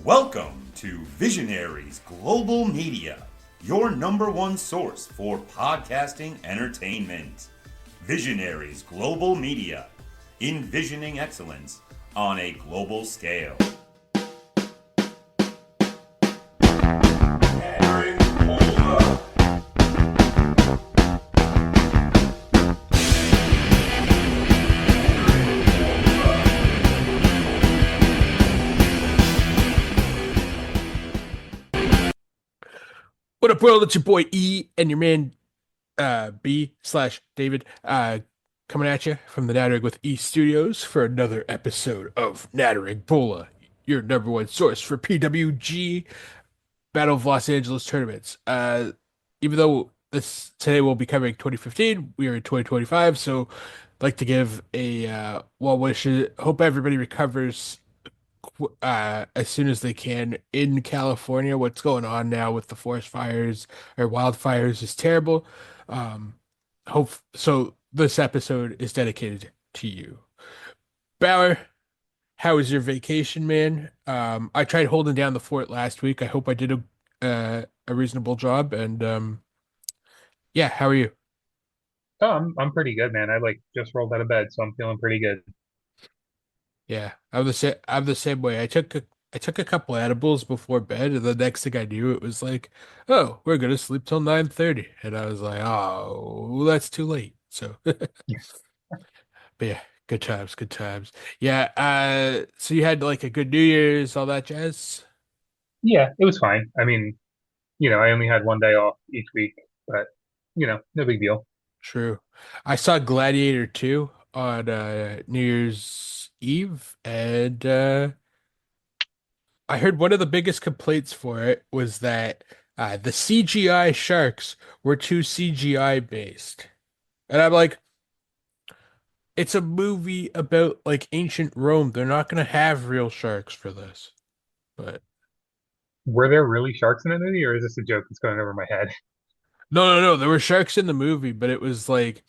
Welcome to Visionaries Global Media, your number one source for podcasting entertainment. Visionaries Global Media, envisioning excellence on a global scale. Nattering BOLA. What up, world? It's your boy E and your man B slash David coming at you from the Nattering with E studios for another episode of Nattering BOLA, your number one source for PWG Battle of Los Angeles tournaments. Even though this today we'll be covering 2015, we are in 2025, so I'd like to give a well wishes. Hope everybody recovers as soon as they can in California. What's going on now with the forest fires or wildfires is terrible. Um, hope so. This episode is dedicated to you, Bauer. How was your vacation, man? I tried holding down the fort last week. I hope I did a reasonable job. And yeah, how are you? Oh, I'm pretty good, man. I just rolled out of bed, so I'm feeling pretty good. Yeah, I'm the same way. I took a couple edibles before bed, and the next thing I knew, it was like, oh, we're gonna sleep till 9:30, and I was like, oh, that's too late. So, but yeah, good times, good times. Yeah. So you had like a good New Year's, all that jazz. Yeah, it was fine. I mean, I only had one day off each week, but no big deal. True. I saw Gladiator 2 on New Year's Eve, and I heard one of the biggest complaints for it was that the CGI sharks were too CGI based. And I'm like, it's a movie about like ancient Rome. They're not going to have real sharks for this. But Were there really sharks in the movie, or is this a joke that's going over my head? no, no, no. There were sharks in the movie, but it was like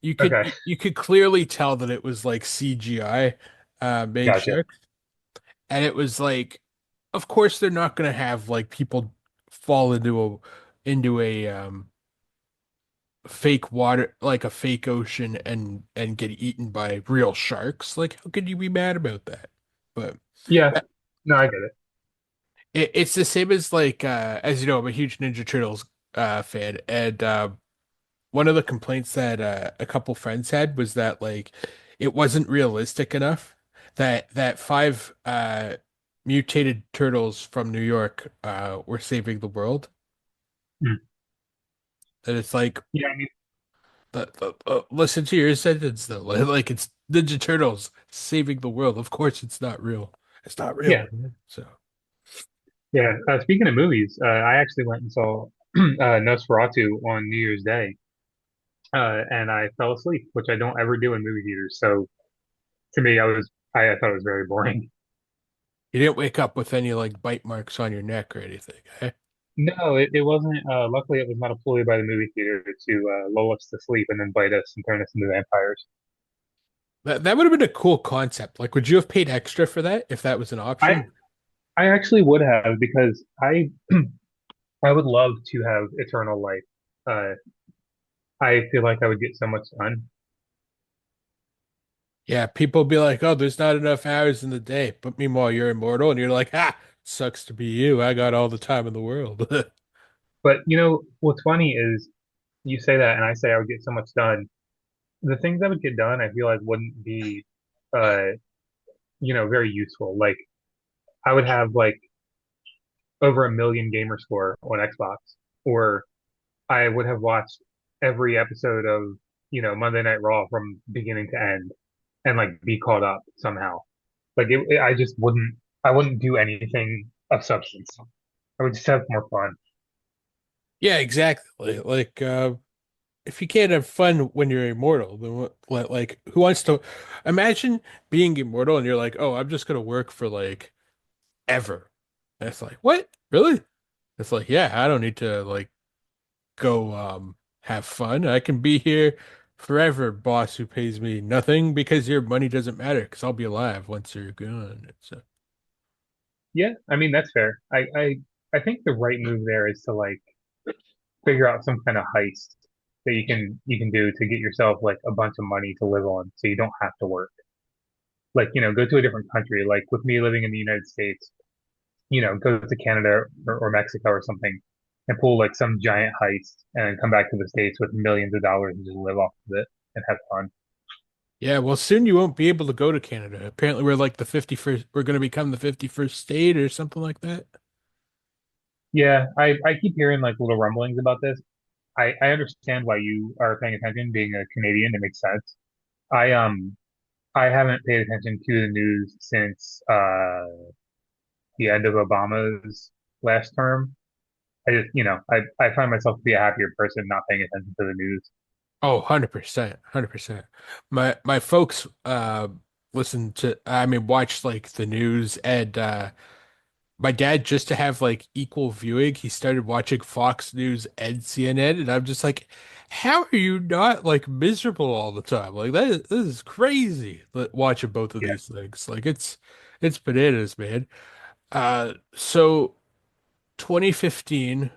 you could Okay, you could clearly tell that it was like CGI made gotcha. sharks. And it was like, of course they're not going to have like people fall into a fake water, like a fake ocean, and get eaten by real sharks. Like, how could you be mad about that? But Yeah, uh, no, I get it. it's the same as like as you know, I'm a huge Ninja Turtles fan, and one of the complaints that a couple friends had was that like it wasn't realistic enough that five mutated turtles from New York were saving the world. Hmm. That it's like Yeah, I mean, listen to your sentence though. Like it's Ninja Turtles saving the world. Of course it's not real. It's not real, yeah, man. So yeah. Speaking of movies, I actually went and saw Nosferatu on New Year's Day, and I fell asleep, which I don't ever do in movie theaters. So to me, I thought it was very boring. you didn't wake up with any like bite marks on your neck or anything, eh? No, it wasn't. Luckily, it was not a ploy by the movie theater to lull us to sleep and then bite us and turn us into vampires. That would have been a cool concept. Like, would you have paid extra for that if that was an I option? I actually would have because I would love to have eternal life. Uh, I feel like I would get so much done. Yeah, people be like, "Oh, there's not enough hours in the day," but meanwhile, you're immortal, and you're like, "Ah, sucks to be you. I got all the time in the world." But what's funny is you say that and I say I would get so much done. The things that would get done, I feel like wouldn't be, uh, very useful. Like I would have like over a million gamer score on Xbox, or I would have watched every episode of, Monday Night Raw from beginning to end and like be caught up somehow. I just I wouldn't do anything of substance. I would just have more fun. Yeah, exactly. Like, if you can't have fun when you're immortal, then like, who wants to imagine being immortal and you're like, "Oh, I'm just gonna work for like ever." And it's like, what? Really? It's like, yeah, I don't need to like go have fun. I can be here forever, boss who pays me nothing because your money doesn't matter because I'll be alive once you're gone. So Yeah, I mean that's fair. I think the right move there is to like figure out some kind of heist that you can do to get yourself like a bunch of money to live on so you don't have to work. Like, go to a different country. Like with me living in the United States, go to Canada or Mexico or something and pull like some giant heist and then come back to the States with millions of dollars and just live off of it and have fun. Yeah, well, soon you won't be able to go to Canada. Apparently, we're like the 51st, we're going to become the 51st state or something like that. Yeah, I keep hearing like little rumblings about this. I understand why you are paying attention, being a Canadian, it makes sense. I haven't paid attention to the news since the end of Obama's last term. I just, I find myself to be a happier person not paying attention to the news. Oh, 100%, 100%. My folks listen to I mean watch like the news and my dad just to have like equal viewing, he started watching Fox News and CNN and I'm just like how are you not like miserable all the time? Like this is crazy watching both of Yeah. these things. Like it's bananas, man. So 2015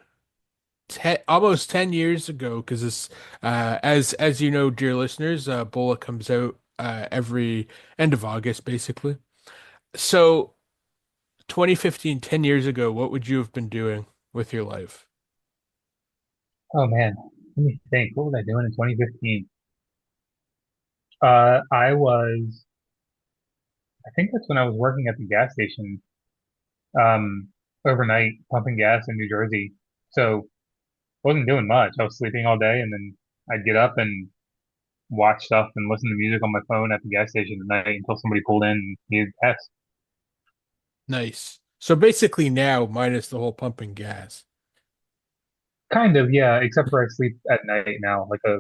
almost 10 years ago because this as you know dear listeners Bola comes out every end of August basically so 2015 10 years ago what would you have been doing with your life? Oh man, let me think. What was I doing in 2015? I think that's when I was working at the gas station, um, overnight, pumping gas in New Jersey. So wasn't doing much. I was sleeping all day, and then I'd get up and watch stuff and listen to music on my phone at the gas station at night until somebody pulled in and needed gas. Nice. So basically now minus the whole pumping gas. Kind of, yeah, except for I sleep at night now, like a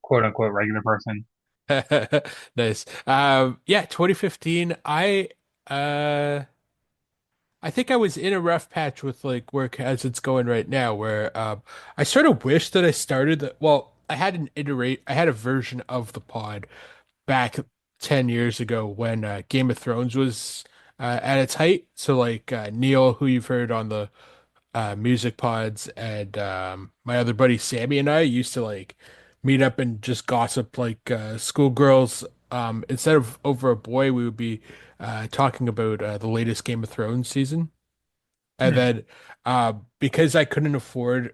quote unquote regular person. Nice. Yeah, 2015 uh I think I was in a rough patch with like work as it's going right now, where I sort of wish that I started the well, I had a version of the pod back 10 years ago when Game of Thrones was at its height. So like Neil, who you've heard on the music pods, and my other buddy Sammy and I used to like meet up and just gossip like schoolgirls. Instead of over a boy, we would be talking about the latest Game of Thrones season. And Hmm. then because I couldn't afford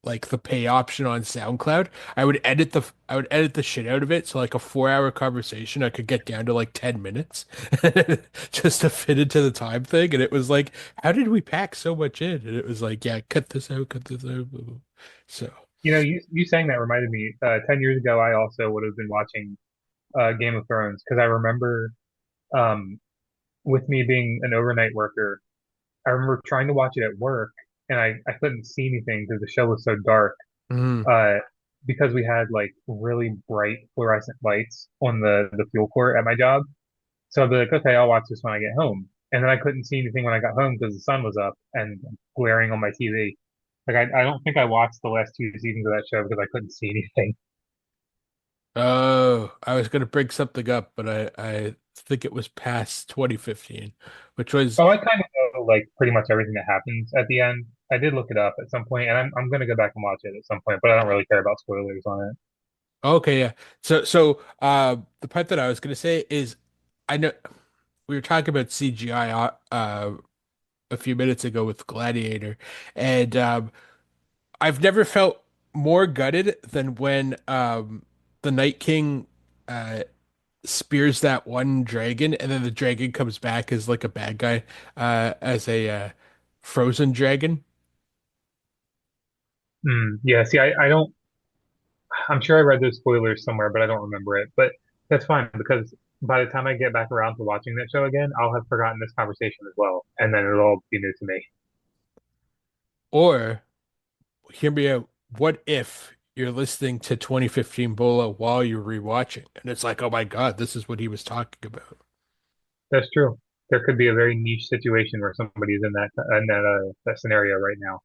like the pay option on SoundCloud, I would edit the shit out of it. So like a 4 hour conversation I could get down to like 10 minutes just to fit into the time thing. And it was like, how did we pack so much in? And it was like, yeah, cut this out, cut this out. Blah, blah. So You saying that reminded me. 10 years ago, I also would have been watching Game of Thrones because I remember, um, with me being an overnight worker, I remember trying to watch it at work and I couldn't see anything because the show was so dark. mm, Uh, because we had like really bright fluorescent lights on the fuel court at my job. So I'd be like, okay, I'll watch this when I get home. And then I couldn't see anything when I got home because the sun was up and glaring on my TV. Like I don't think I watched the last two seasons of that show because I couldn't see anything. oh, I was gonna bring something up, but I think it was past 2015, which was Oh, I kind of know like pretty much everything that happens at the end. I did look it up at some point, and I'm gonna go back and watch it at some point, but I don't really care about spoilers on it. okay, yeah. The part that I was gonna say is I know we were talking about CGI a few minutes ago with Gladiator, and I've never felt more gutted than when the Night King uh, spears that one dragon, and then the dragon comes back as like a bad guy, as a frozen dragon. Yeah, see, I don't. I'm sure I read those spoilers somewhere, but I don't remember it. But that's fine because by the time I get back around to watching that show again, I'll have forgotten this conversation as well, and then it'll all be new to me. Or hear me out. What if you're listening to 2015 Bola while you're rewatching, and it's like, oh my God, this is what he was talking about. That's true. There could be a very niche situation where somebody's in that scenario right now.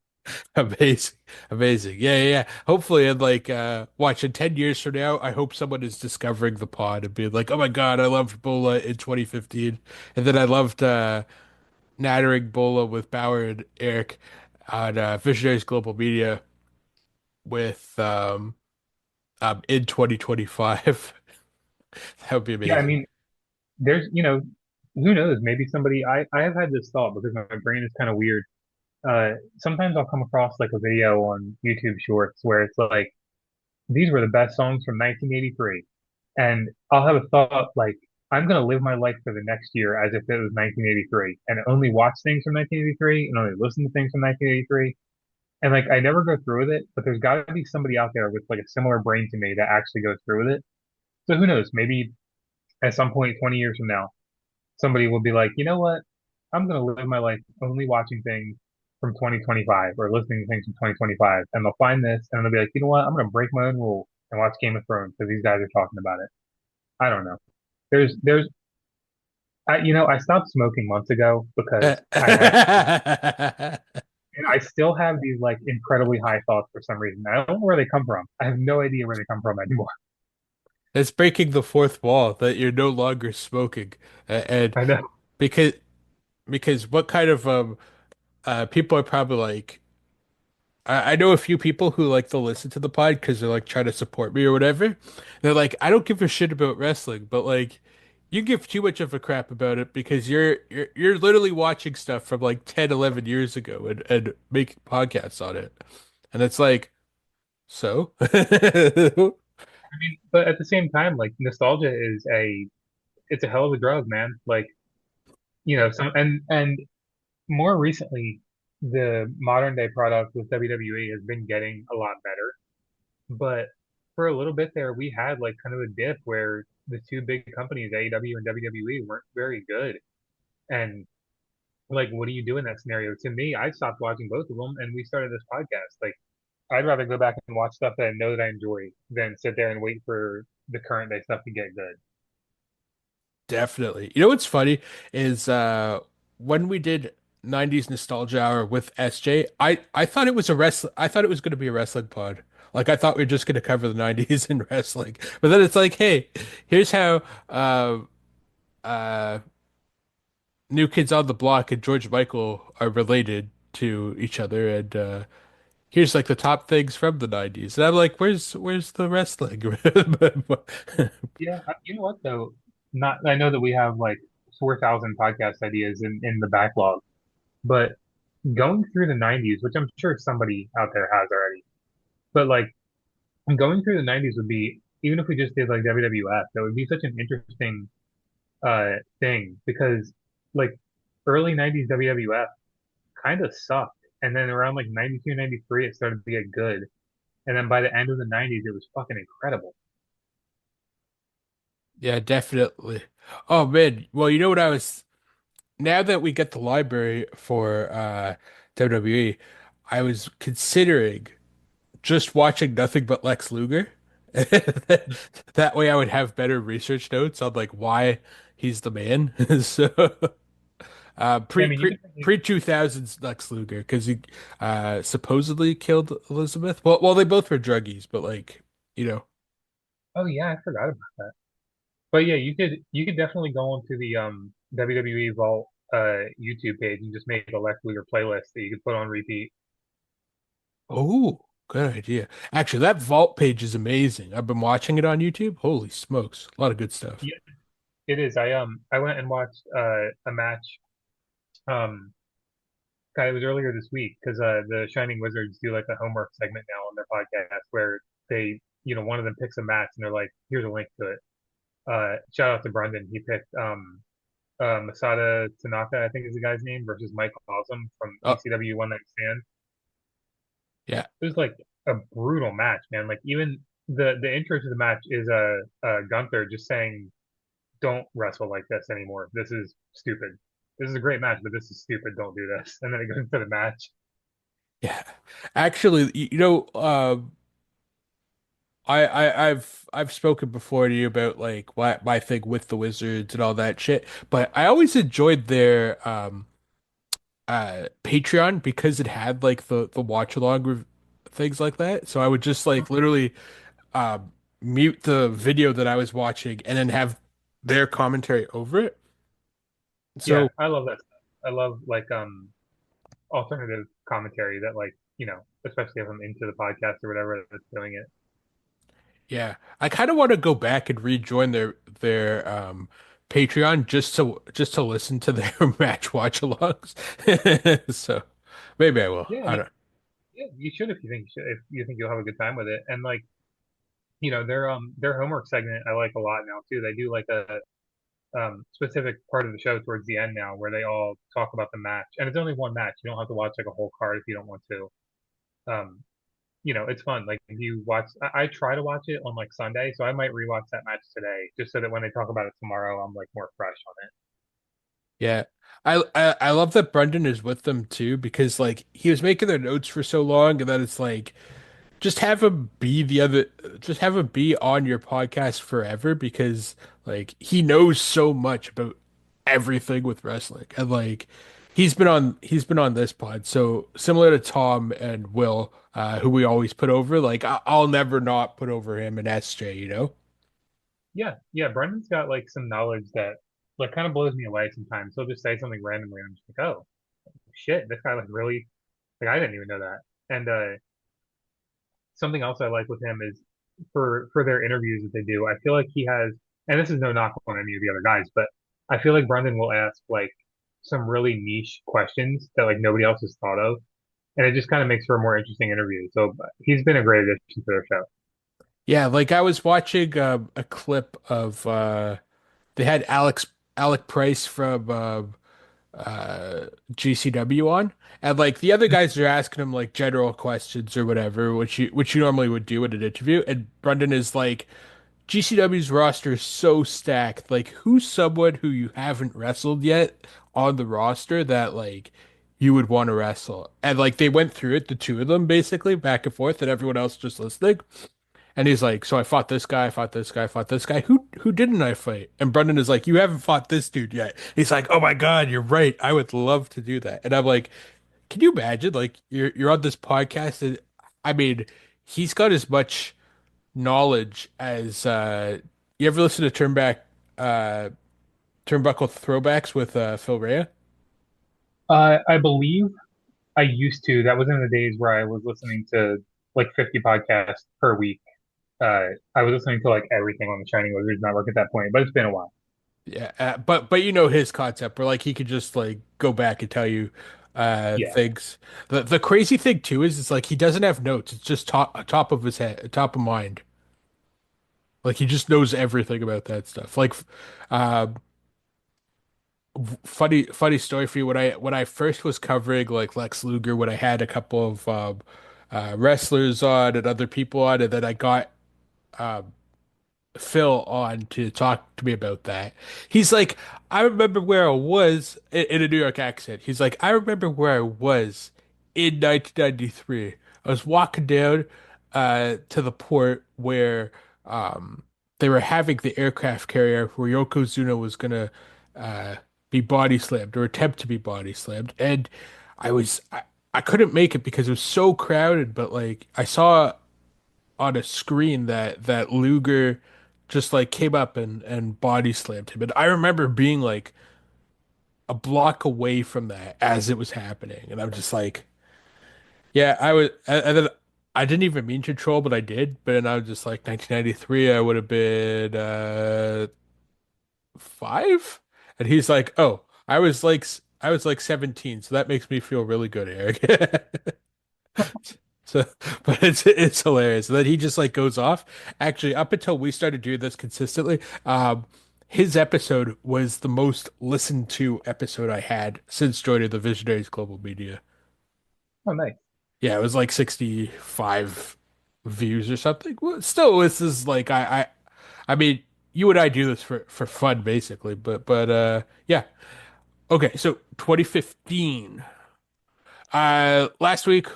Amazing. Amazing. Yeah, yeah, yeah. Hopefully in like watch in 10 years from now, I hope someone is discovering the pod and being like, "Oh my God, I loved Bola in 2015." And then I loved Nattering Bola with Bauer and Eric on Visionaries Global Media with in 2025. That would be Yeah, I amazing. mean, there's, who knows? Maybe somebody, I have had this thought because my brain is kind of weird. Sometimes I'll come across like a video on YouTube Shorts where it's like, these were the best songs from 1983. And I'll have a thought like, I'm going to live my life for the next year as if it was 1983 and only watch things from 1983 and only listen to things from 1983. And like, I never go through with it, but there's got to be somebody out there with like a similar brain to me that actually goes through with it. So who knows? Maybe at some point 20 years from now, somebody will be like, you know what? I'm going to live my life only watching things from 2025 or listening to things from 2025. And they'll find this and they'll be like, you know what? I'm going to break my own rule and watch Game of Thrones because these guys are talking about it. I don't know. There's, I stopped smoking months ago because I had, and I still have these like incredibly high thoughts for some reason. I don't know where they come from. I have no idea where they come from anymore. It's breaking the fourth wall that you're no longer smoking. And I know. because what kind of people are probably like I know a few people who like to listen to the pod because they're like trying to support me or whatever. They're like, I don't give a shit about wrestling, but like you give too much of a crap about it because you're literally watching stuff from like 10, 11 years ago and making podcasts on it. And it's like, so? I mean, but at the same time, like nostalgia it's a hell of a drug, man. Like, some and more recently, the modern day product with WWE has been getting a lot better. But for a little bit there, we had like kind of a dip where the two big companies, AEW and WWE, weren't very good. And like, what do you do in that scenario? To me, I stopped watching both of them, and we started this podcast. Like, I'd rather go back and watch stuff that I know that I enjoy than sit there and wait for the current day stuff to get good. Definitely. You know what's funny is when we did 90s nostalgia hour with SJ, I thought it was a I thought it was going to be a wrestling pod. Like I thought we were just going to cover the 90s in wrestling. But then it's like, hey, here's how uh New Kids on the Block and George Michael are related to each other and here's like the top things from the 90s. And I'm like, where's the wrestling? Yeah, you know what though? Not I know that we have like 4,000 podcast ideas in the backlog, but going through the 90s, which I'm sure somebody out there has already, but like going through the 90s would be even if we just did like WWF, that would be such an interesting thing because like early 90s WWF kind of sucked, and then around like 92, 93 it started to get good, and then by the end of the 90s it was fucking incredible. Yeah, definitely. Oh man. Well, you know what I was now that we get the library for WWE, I was considering just watching nothing but Lex Luger. That way I would have better research notes on like why he's the man. So Yeah, I mean you could pre 2000s Lex Luger because he supposedly killed Elizabeth. Well they both were druggies, but like, you know. oh yeah, I forgot about that. But yeah, you could definitely go onto the WWE Vault YouTube page and just make a Lex Luger playlist that you could put on repeat. Oh, good idea. Actually, that vault page is amazing. I've been watching it on YouTube. Holy smokes. A lot of good stuff. Yeah, it is. I went and watched a match. Um, God, it was earlier this week because the Shining Wizards do like a homework segment now on their podcast where they, one of them picks a match and they're like, "Here's a link to it." Shout out to Brendan. He picked Masada Tanaka, I think is the guy's name, versus Mike Awesome from Oh, ECW One Night Stand. yeah. It was like a brutal match, man. Like even the intro to the match is Gunther just saying, "Don't wrestle like this anymore. This is stupid. This is a great match, but this is stupid. Don't do this." And then it goes into the match. Yeah. Actually, you know, I've spoken before to you about like my thing with the Wizards and all that shit, but I always enjoyed their Patreon because it had like the watch along with things like that. So I would just like literally uh, mute the video that I was watching and then have their commentary over it. Yeah, So I love that stuff. I love like alternative commentary that like, especially if I'm into the podcast or whatever that's doing it. yeah, I kind of want to go back and rejoin their Patreon just to listen to their match watch alongs. So maybe I will. Yeah, I don't. yeah, you should if you think if you think you'll have a good time with it. And like, their homework segment I like a lot now too. They do like a specific part of the show towards the end now where they all talk about the match. And it's only one match. You don't have to watch like a whole card if you don't want to. Um, it's fun. Like if you watch, I try to watch it on like Sunday, so I might rewatch that match today, just so that when they talk about it tomorrow, I'm like more fresh on it. Yeah. I love that Brendan is with them too because like he was making their notes for so long and then it's like just have him be the other just have him be on your podcast forever because like he knows so much about everything with wrestling and like he's been on this pod so similar to Tom and Will who we always put over like I'll never not put over him and SJ, you know? Yeah, yeah. Brendan's got like some knowledge that like kind of blows me away sometimes. He'll just say something randomly, and I'm just like, oh shit, this guy like really like I didn't even know that. And something else I like with him is for their interviews that they do, I feel like he has, and this is no knock on any of the other guys, but I feel like Brendan will ask like some really niche questions that like nobody else has thought of, and it just kind of makes for a more interesting interview. So he's been a great addition to their show. Yeah, like I was watching a clip of they had Alec Price from GCW on, and like the other guys are asking him like general questions or whatever, which you normally would do in an interview, and Brendan is like, GCW's roster is so stacked. Like, who's someone who you haven't wrestled yet on the roster that like you would want to wrestle? And like they went through it, the two of them basically back and forth, and everyone else just listening. And he's like, so I fought this guy, I fought this guy, I fought this guy. Who didn't I fight? And Brendan is like, you haven't fought this dude yet. He's like, oh my God, you're right. I would love to do that. And I'm like, can you imagine? Like you're on this podcast and I mean, he's got as much knowledge as you ever listen to uh Turnbuckle Throwbacks with Phil Rea? I believe I used to. That was in the days where I was listening to like 50 podcasts per week. I was listening to like everything on the Shining Wizards Network at that point, but it's been a while. Yeah, but you know his concept where like he could just like go back and tell you Yeah. things. The crazy thing too is it's like he doesn't have notes. It's just top of his head, top of mind. Like he just knows everything about that stuff. Like uh funny story for you when I first was covering like Lex Luger when I had a couple of wrestlers on and other people on and then I got um Phil on to talk to me about that. He's like, I remember where I was in a New York accent. He's like, I remember where I was in 1993. I was walking down to the port where they were having the aircraft carrier where Yokozuna was gonna uh, be body slammed or attempt to be body slammed, and I couldn't make it because it was so crowded. But like I saw on a screen that Luger just like came up and body slammed him. And I remember being like a block away from that as it was happening. And I'm just like, yeah, I was and then I didn't even mean to troll, but I did. But then I was just like 1993, I would have been five. And he's like, oh, I was like 17, so that makes me feel really good, Eric. So, but it's hilarious. And then he just like goes off. Actually, up until we started doing this consistently, his episode was the most listened to episode I had since joining the Visionaries Global Media. Oh, nice. Yeah, it was like 65 views or something. Well, still, this is like I mean, you and I do this for fun basically, but yeah. Okay, so 2015. Last week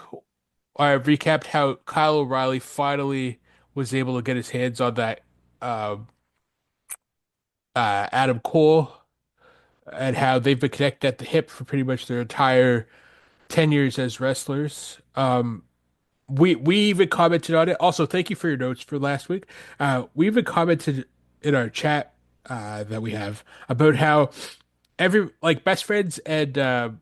I recapped how Kyle O'Reilly finally was able to get his hands on that um Adam Cole and how they've been connected at the hip for pretty much their entire 10 years as wrestlers. We even commented on it. Also, thank you for your notes for last week. We even commented in our chat that we have about how every like best friends and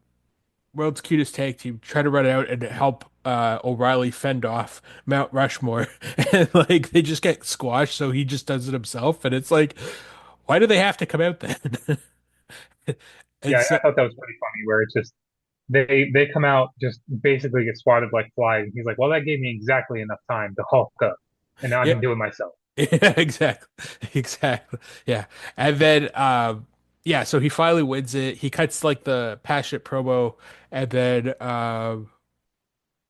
world's cutest tag team try to run out and help O'Reilly fend off Mount Rushmore, and like they just get squashed, so he just does it himself, and it's like, why do they have to come out then? And Yeah, so I thought that was pretty funny where it's just they come out just basically get swatted like flies. And he's like, well, that gave me exactly enough time to hulk up, and now I yeah, can do it myself. yeah, exactly, exactly, yeah, and then yeah, so he finally wins it. He cuts like the passionate promo, and then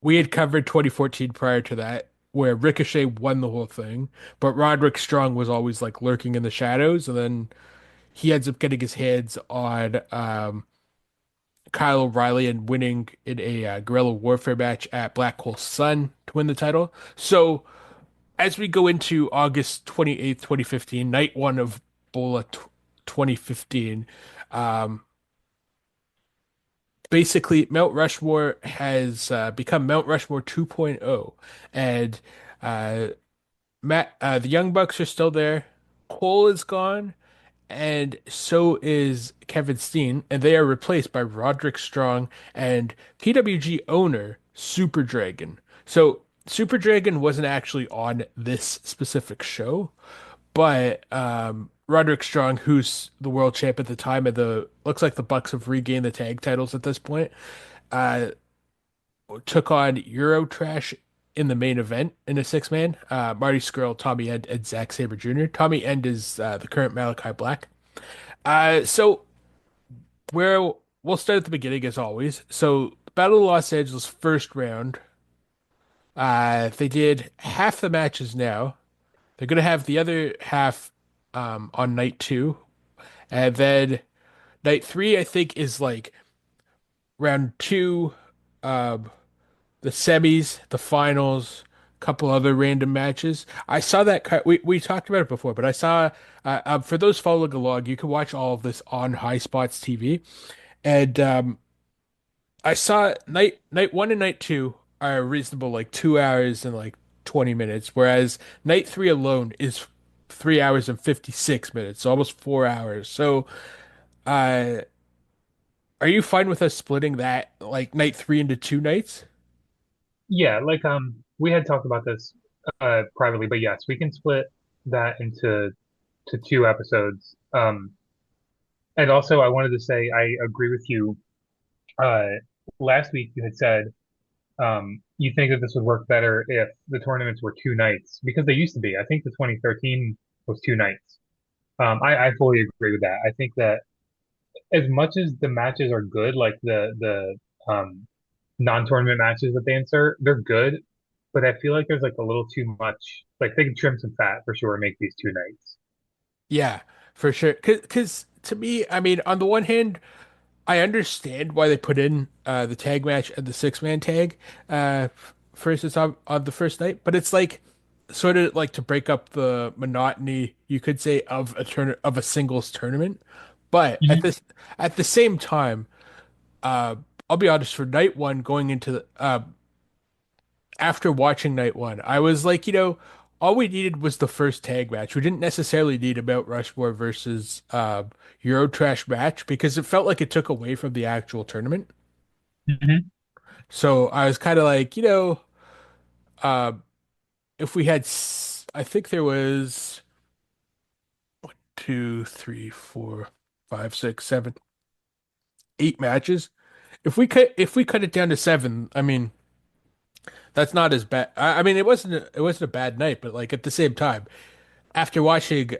we had covered 2014 prior to that, where Ricochet won the whole thing, but Roderick Strong was always like lurking in the shadows, and then he ends up getting his hands on Kyle O'Reilly and winning in a guerrilla warfare match at Black Hole Sun to win the title. So as we go into August 28th, 2015, night one of Bola 2015, um, basically Mount Rushmore has become Mount Rushmore 2.0, and uh, the Young Bucks are still there. Cole is gone, and so is Kevin Steen, and they are replaced by Roderick Strong and PWG owner Super Dragon. So Super Dragon wasn't actually on this specific show, but Roderick Strong, who's the world champ at the time, and the looks like the Bucks have regained the tag titles at this point, uh, took on Eurotrash in the main event in a six man. Marty Scurll, Tommy End, and Zack Sabre Jr. Tommy End is the current Malachi Black. So where we'll start at the beginning as always. So Battle of Los Angeles first round. They did half the matches now. They're gonna have the other half on night two. And then night three, I think, is like round two, um, the semis, the finals, a couple other random matches. I saw that we talked about it before, but I saw for those following along, you can watch all of this on High Spots TV. And I saw night one and night two are reasonable, like 2 hours and like 20 minutes, whereas night three alone is 3 hours and 56 minutes, so almost 4 hours. So, uh, are you fine with us splitting that like night three into two nights? Yeah, like we had talked about this privately, but yes, we can split that into to two episodes. And also I wanted to say I agree with you. Uh, Last week you had said you think that this would work better if the tournaments were two nights because they used to be. I think the 2013 was two nights. I fully agree with that. I think that as much as the matches are good, like the non-tournament matches that they insert, they're good, but I feel like there's like a little too much. Like they could trim some fat for sure and make these two nights. Yeah, for sure. Cause to me, I mean, on the one hand, I understand why they put in the tag match and the six man tag for instance on the first night, but it's like sort of like to break up the monotony, you could say, of a singles tournament. But Mhm. at the same time, I'll be honest, for night one going into after watching night one, I was like, all we needed was the first tag match. We didn't necessarily need a Mount Rushmore versus Eurotrash match because it felt like it took away from the actual tournament. Mhm. So I was kind of like, uh, if we had, I think there was two, three, four, five, six, seven, 8 matches. If we cut it down to seven, I mean, that's not as bad. I mean, it wasn't a bad night, but like at the same time, after watching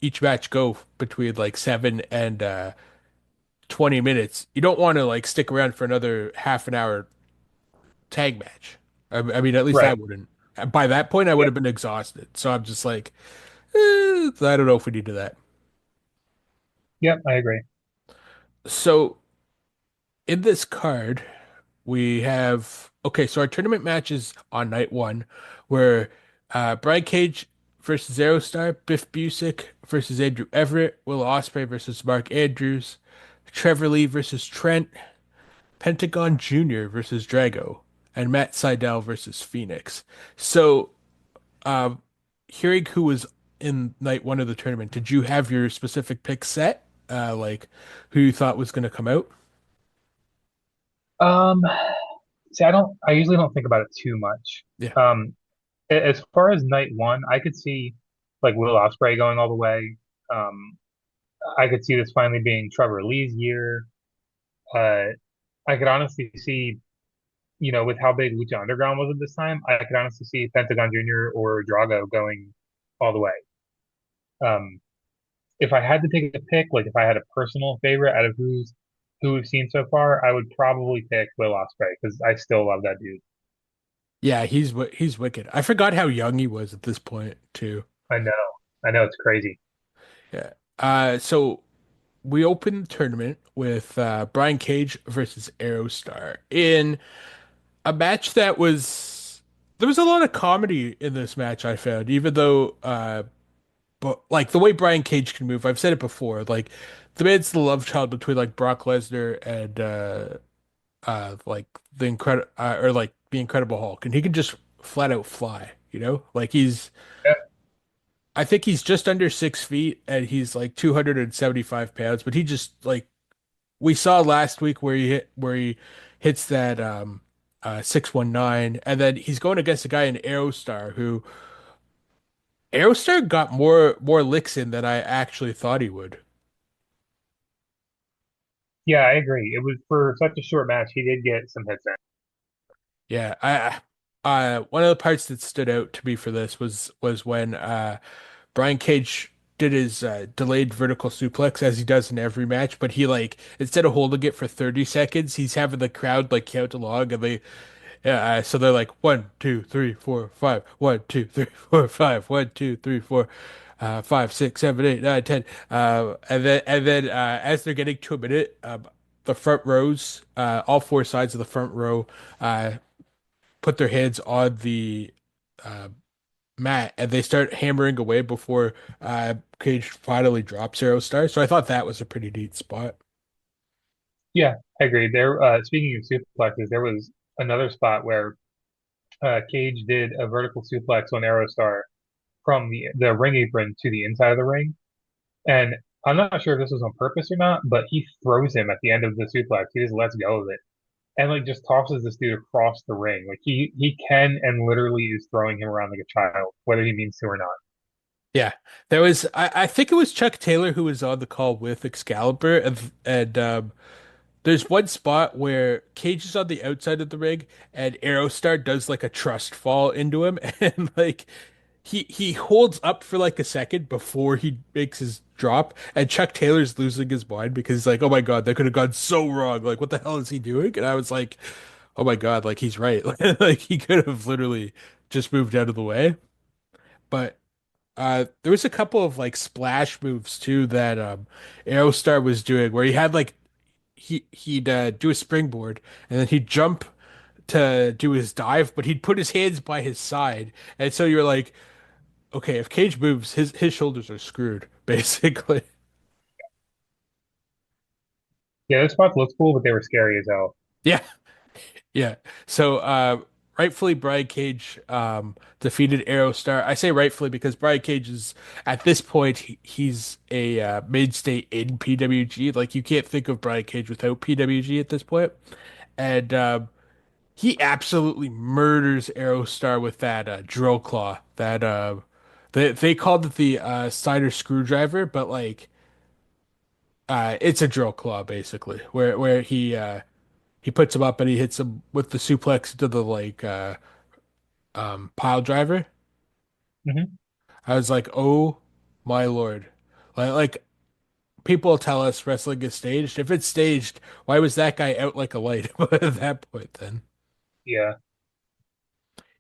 each match go between like 7 and 20 minutes, you don't want to like stick around for another half an hour tag match. I mean, at least I Right. wouldn't. By that point, I would Yep. have been exhausted. So I'm just like, I don't know if we need to do that. Yep. I agree. So in this card, we have okay. So our tournament matches on night one were Brian Cage versus Aerostar, Biff Busick versus Andrew Everett, Will Ospreay versus Mark Andrews, Trevor Lee versus Trent, Pentagon Jr. versus Drago, and Matt Seidel versus Phoenix. So, um, hearing who was in night one of the tournament, did you have your specific pick set? Like who you thought was going to come out? Um, See, I usually don't think about it too much. Yeah. As far as night one, I could see like Will Ospreay going all the way. Um, I could see this finally being Trevor Lee's year. Uh, I could honestly see, with how big Lucha Underground was at this time, I could honestly see Pentagon Jr. or Drago going all the way. Um, if I had to take a pick, like if I had a personal favorite out of who we've seen so far, I would probably pick Will Ospreay because I still love that dude. Yeah, he's wicked. I forgot how young he was at this point too. I know, I know, it's crazy. Yeah. So we opened the tournament with Brian Cage versus Aerostar in a match that was there was a lot of comedy in this match, I found, even though but like the way Brian Cage can move, I've said it before, like the man's the love child between like Brock Lesnar and like the incredible or like the Incredible Hulk, and he can just flat out fly, you know? Like Yeah, I think he's just under 6 feet and he's like 275 pounds, but he just like we saw last week where he hits that 619, and then he's going against a guy in Aerostar who Aerostar got more licks in than I actually thought he would. yeah, I agree. It was for such a short match. He did get some hits in. Yeah, one of the parts that stood out to me for this was when Brian Cage did his delayed vertical suplex as he does in every match, but he like instead of holding it for 30 seconds, he's having the crowd like count along, and they yeah, so they're like 1, 2, 3, 4, 5, 1, 2, 3, 4, 5, 1, 2, 3, 4, 5, 6, 7, 8, 9, 10. And then as they're getting to a minute, the front rows, all four sides of the front row, uh, put their heads on the uh, mat and they start hammering away before Cage finally drops Zero Star. So I thought that was a pretty neat spot. Yeah, I agree. There, speaking of suplexes, there was another spot where Cage did a vertical suplex on Aerostar from the ring apron to the inside of the ring, and I'm not sure if this was on purpose or not, but he throws him at the end of the suplex. He just lets go of it and like just tosses this dude across the ring. Like he can and literally is throwing him around like a child, whether he means to or not. Yeah, there was. I think it was Chuck Taylor who was on the call with Excalibur, and there's one spot where Cage is on the outside of the ring, and Aerostar does like a trust fall into him, and like he holds up for like a second before he makes his drop, and Chuck Taylor's losing his mind because he's like, "Oh my God, that could have gone so wrong! Like, what the hell is he doing?" And I was like, "Oh my God, like he's right! Like he could have literally just moved out of the way." But there was a couple of like splash moves too that Aerostar was doing where he had like he'd do a springboard and then he'd jump to do his dive, but he'd put his hands by his side, and so you're like, okay, if Cage moves, his shoulders are screwed, basically. Yeah, those spots looked cool, but they were scary as hell. Yeah, yeah. So rightfully Brian Cage defeated Aerostar. I say rightfully because Brian Cage is at this point he's a mainstay in PWG. Like you can't think of Brian Cage without PWG at this point. And he absolutely murders Aerostar with that drill claw. That they called it the cider screwdriver, but like it's a drill claw basically, where he puts him up and he hits him with the suplex to the like pile driver. Hmm. I was like, oh my Lord. Like people tell us wrestling is staged. If it's staged, why was that guy out like a light at that point then? Yeah,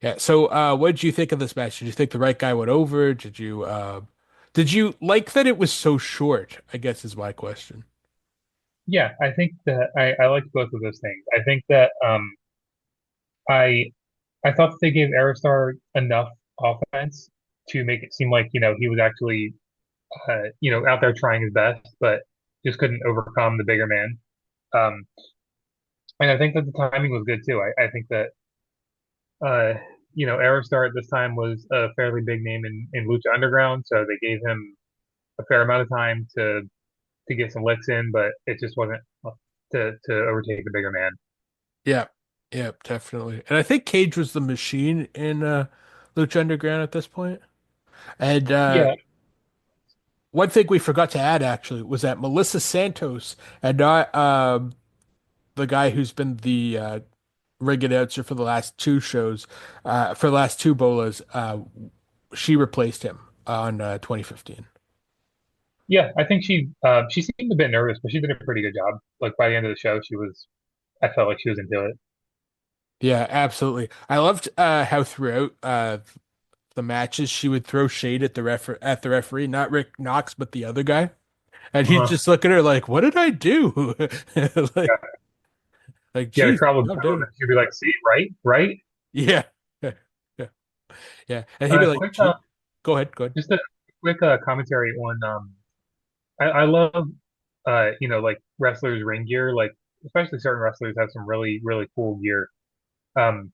Yeah. So, what did you think of this match? Did you think the right guy went over? Did you like that it was so short? I guess is my question. yeah. I think that I liked both of those things. I think that I I thought that they gave Aerostar enough offense to make it seem like, he was actually, out there trying his best, but just couldn't overcome the bigger man. Um, and I think that the timing was good too. I think that, uh, Aerostar at this time was a fairly big name in Lucha Underground, so they gave him a fair amount of time to get some licks in, but it just wasn't to overtake the bigger man. Yeah, yeah, definitely. And I think Cage was the machine in Lucha Underground at this point. And Yeah, one thing we forgot to add actually was that Melissa Santos and not the guy who's been the ring announcer for the last two shows, for the last two bolas, she replaced him on 2015. yeah. I think she seemed a bit nervous, but she did a pretty good job. Like by the end of the show, I felt like she was into it. Yeah, absolutely. I loved how throughout the matches she would throw shade at the referee, not Rick Knox, but the other guy. And he'd Uh-huh. just look at her like, "What did I do?" Like, Yeah, like, yeah. The geez, crowd would calm boo, and down. she'd be like, "See, right, right." Yeah, yeah, yeah. And he'd be like, Quick, "Gee, go ahead, go ahead." just a quick commentary on I love like wrestlers ring gear, like especially certain wrestlers have some really really cool gear. Um,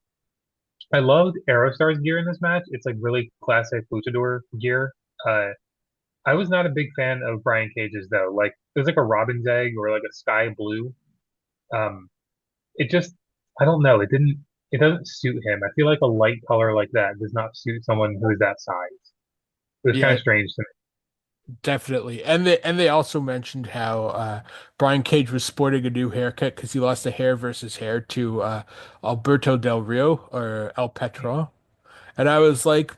I loved Aerostar's gear in this match. It's like really classic luchador gear. Uh, I was not a big fan of Brian Cage's though. Like it was like a robin's egg or like a sky blue. Um, it just I don't know. It doesn't suit him. I feel like a light color like that does not suit someone who is that size. It was kind Yeah, of strange to me. definitely. And they also mentioned how Brian Cage was sporting a new haircut because he lost a hair versus hair to Alberto Del Rio or El Petron. And I was like,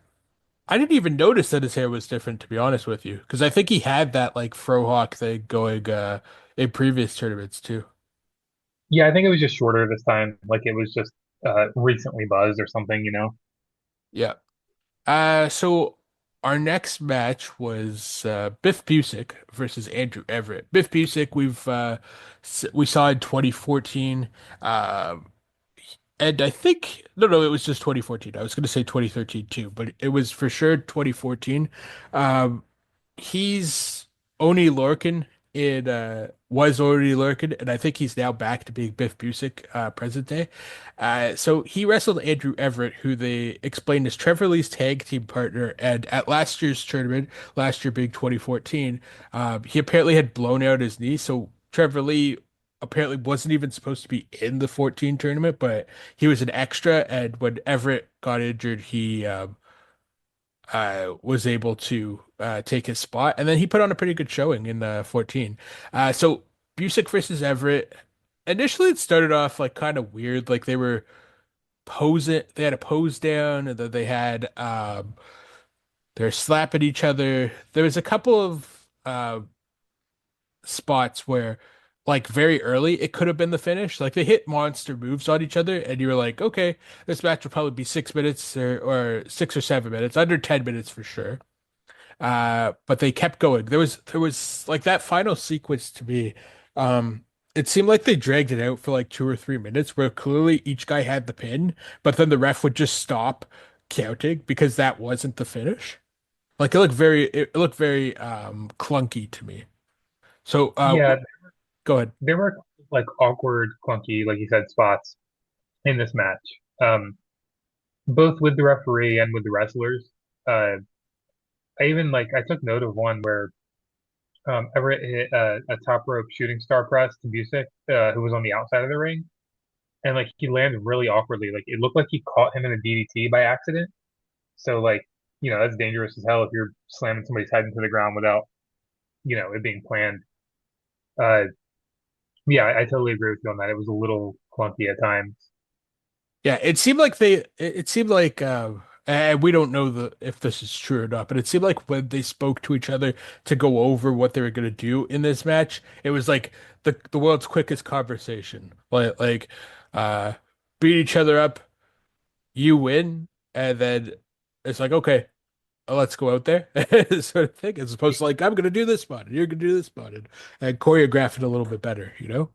I didn't even notice that his hair was different, to be honest with you, because I think he had that like frohawk thing going in previous tournaments too. Yeah, I think it was just shorter this time. Like it was just recently buzzed or something. Yeah. So our next match was Biff Busick versus Andrew Everett. Biff Busick, we saw in 2014. Uh, and I think no, it was just 2014. I was going to say 2013 too, but it was for sure 2014. Um, he's Oni Lorcan in was Oni Lorcan, and I think he's now back to being Biff Busick present day. So he wrestled Andrew Everett, who they explained as Trevor Lee's tag team partner, and at last year's tournament, last year being 2014, he apparently had blown out his knee, so Trevor Lee apparently wasn't even supposed to be in the 14 tournament, but he was an extra, and when Everett got injured, he was able to take his spot, and then he put on a pretty good showing in 14. So Busick versus Everett. Initially, it started off like kind of weird, like they were posing. They had a pose down, and then they're slapping each other. There was a couple of spots where, like very early, it could have been the finish. Like they hit monster moves on each other, and you were like, okay, this match will probably be 6 minutes or 6 or 7 minutes, under 10 minutes for sure. But they kept going. There was like that final sequence to me. It seemed like they dragged it out for like 2 or 3 minutes, where clearly each guy had the pin, but then the ref would just stop counting because that wasn't the finish. Like it looked very clunky to me. So Yeah, go ahead. there were like awkward, clunky, like you said, spots in this match, um, both with the referee and with the wrestlers. Uh, I took note of one where Everett hit a top rope shooting star press to Busick, who was on the outside of the ring, and like he landed really awkwardly. Like it looked like he caught him in a DDT by accident. So like that's dangerous as hell if you're slamming somebody's head into the ground without it being planned. Uh, yeah, I totally agree with you on that. It was a little clunky at times. Yeah, it seemed like and we don't know if this is true or not, but it seemed like when they spoke to each other to go over what they were going to do in this match, it was like the world's quickest conversation. Like uh beat each other up, you win, and then it's like, okay, let's go out there sort of thing, as opposed to like, I'm going to do this spot and you're going to do this spot and choreograph it a little bit better, you know?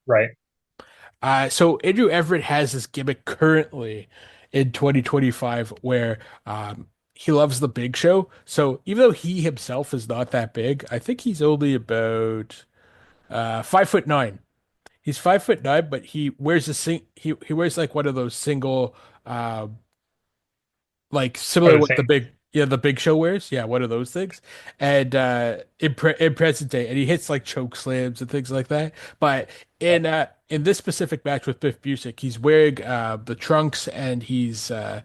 Right. So Andrew Everett has this gimmick currently in 2025 where he loves the Big Show. So even though he himself is not that big, I think he's only about 5'9". He's 5'9", but he wears he wears like one of those single uh like Or similar to the what same. the Big Show wears. Yeah, one of those things. And in present day, and he hits like choke slams and things like that. But in this specific match with Biff Busick, he's wearing the trunks and he's uh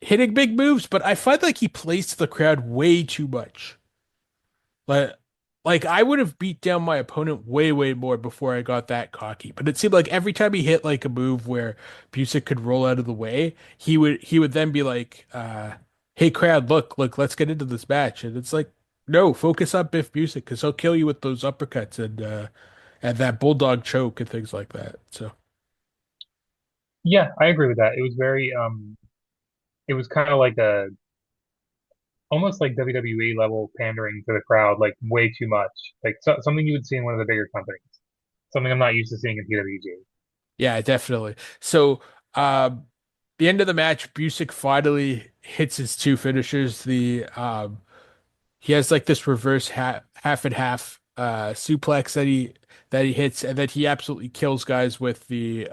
hitting big moves, but I find like he plays to the crowd way too much. Like, like I would have beat down my opponent way, way more before I got that cocky. But it seemed like every time he hit like a move where Busick could roll out of the way, he would then be like, "Hey crowd, look, let's get into this match." And it's like, no, focus on Biff Busick because he'll kill you with those uppercuts and that bulldog choke and things like that. So Yeah, I agree with that. It was very it was kind of like a almost like WWE level pandering to the crowd, like way too much. Like something you would see in one of the bigger companies. Something I'm not used to seeing in PWG. yeah, definitely. So the end of the match, Busick finally hits his two finishers. The He has like this reverse half and half suplex that he hits, and then he absolutely kills guys with the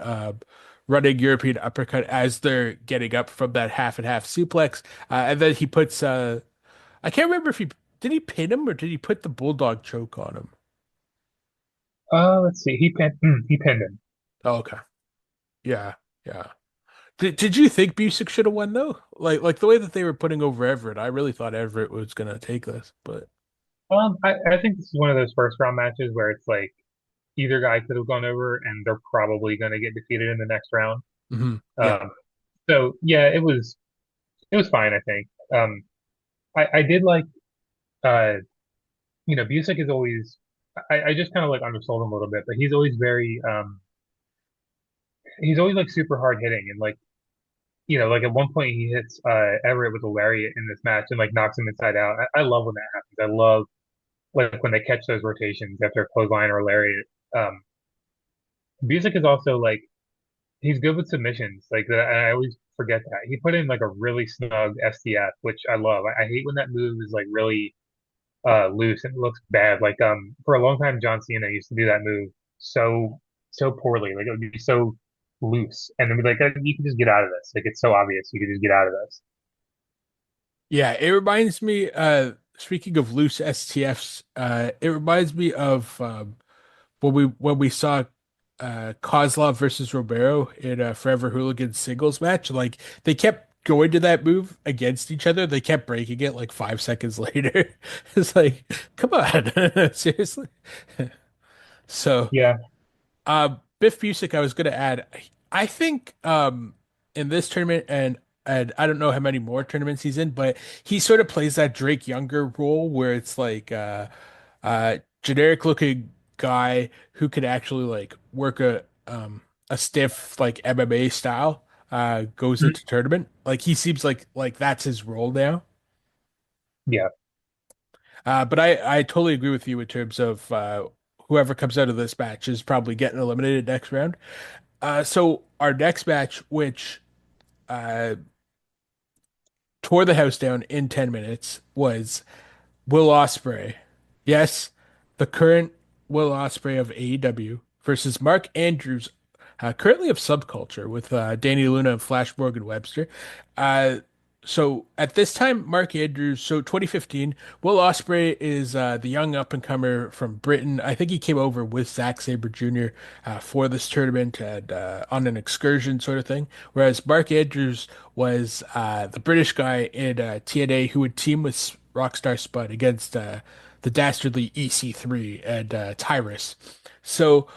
running European uppercut as they're getting up from that half and half suplex. And then he puts I can't remember if he did he pin him or did he put the bulldog choke on him? Let's see. He pinned him. Oh, okay. Yeah. Yeah. Did you think Busick should have won though? Like the way that they were putting over Everett, I really thought Everett was gonna take this, but I think this is one of those first round matches where it's like either guy could have gone over and they're probably going to get defeated in the next round. yeah. Um, so yeah, it was fine, I think. I did like uh, Busick is always I just kind of like undersold him a little bit, but he's always like super hard hitting and like like at one point he hits Everett with a lariat in this match and like knocks him inside out. I love when that happens. I love like when they catch those rotations after a clothesline or a lariat. Um, Busick is also like he's good with submissions. Like that, I always forget that he put in like a really snug STF, which I love. I hate when that move is like really loose and it looks bad. Like for a long time, John Cena used to do that move so poorly. Like it would be so loose, and then be like, you can just get out of this. Like it's so obvious, you can just get out of this. Yeah, it reminds me, speaking of loose STFs, it reminds me of when we saw Kozlov versus Romero in a Forever Hooligan singles match. Like they kept going to that move against each other. They kept breaking it like 5 seconds later. It's like, come on, seriously. So Yeah, Biff Busick, I was going to add, I think in this tournament, and I don't know how many more tournaments he's in, but he sort of plays that Drake Younger role where it's like generic looking guy who could actually like work a stiff like MMA style goes Mhm. into tournament. Like he seems like that's his role now. yeah. But I totally agree with you in terms of whoever comes out of this match is probably getting eliminated next round. So our next match, which uh, tore the house down in 10 minutes, was Will Ospreay. Yes, the current Will Ospreay of AEW versus Mark Andrews, currently of Subculture with Danny Luna and Flash Morgan Webster. Uh, so at this time, Mark Andrews, so 2015, Will Ospreay is the young up and comer from Britain. I think he came over with Zack Sabre Jr. For this tournament and on an excursion sort of thing. Whereas Mark Andrews was the British guy in TNA who would team with Rockstar Spud against the dastardly EC3 and Tyrus. So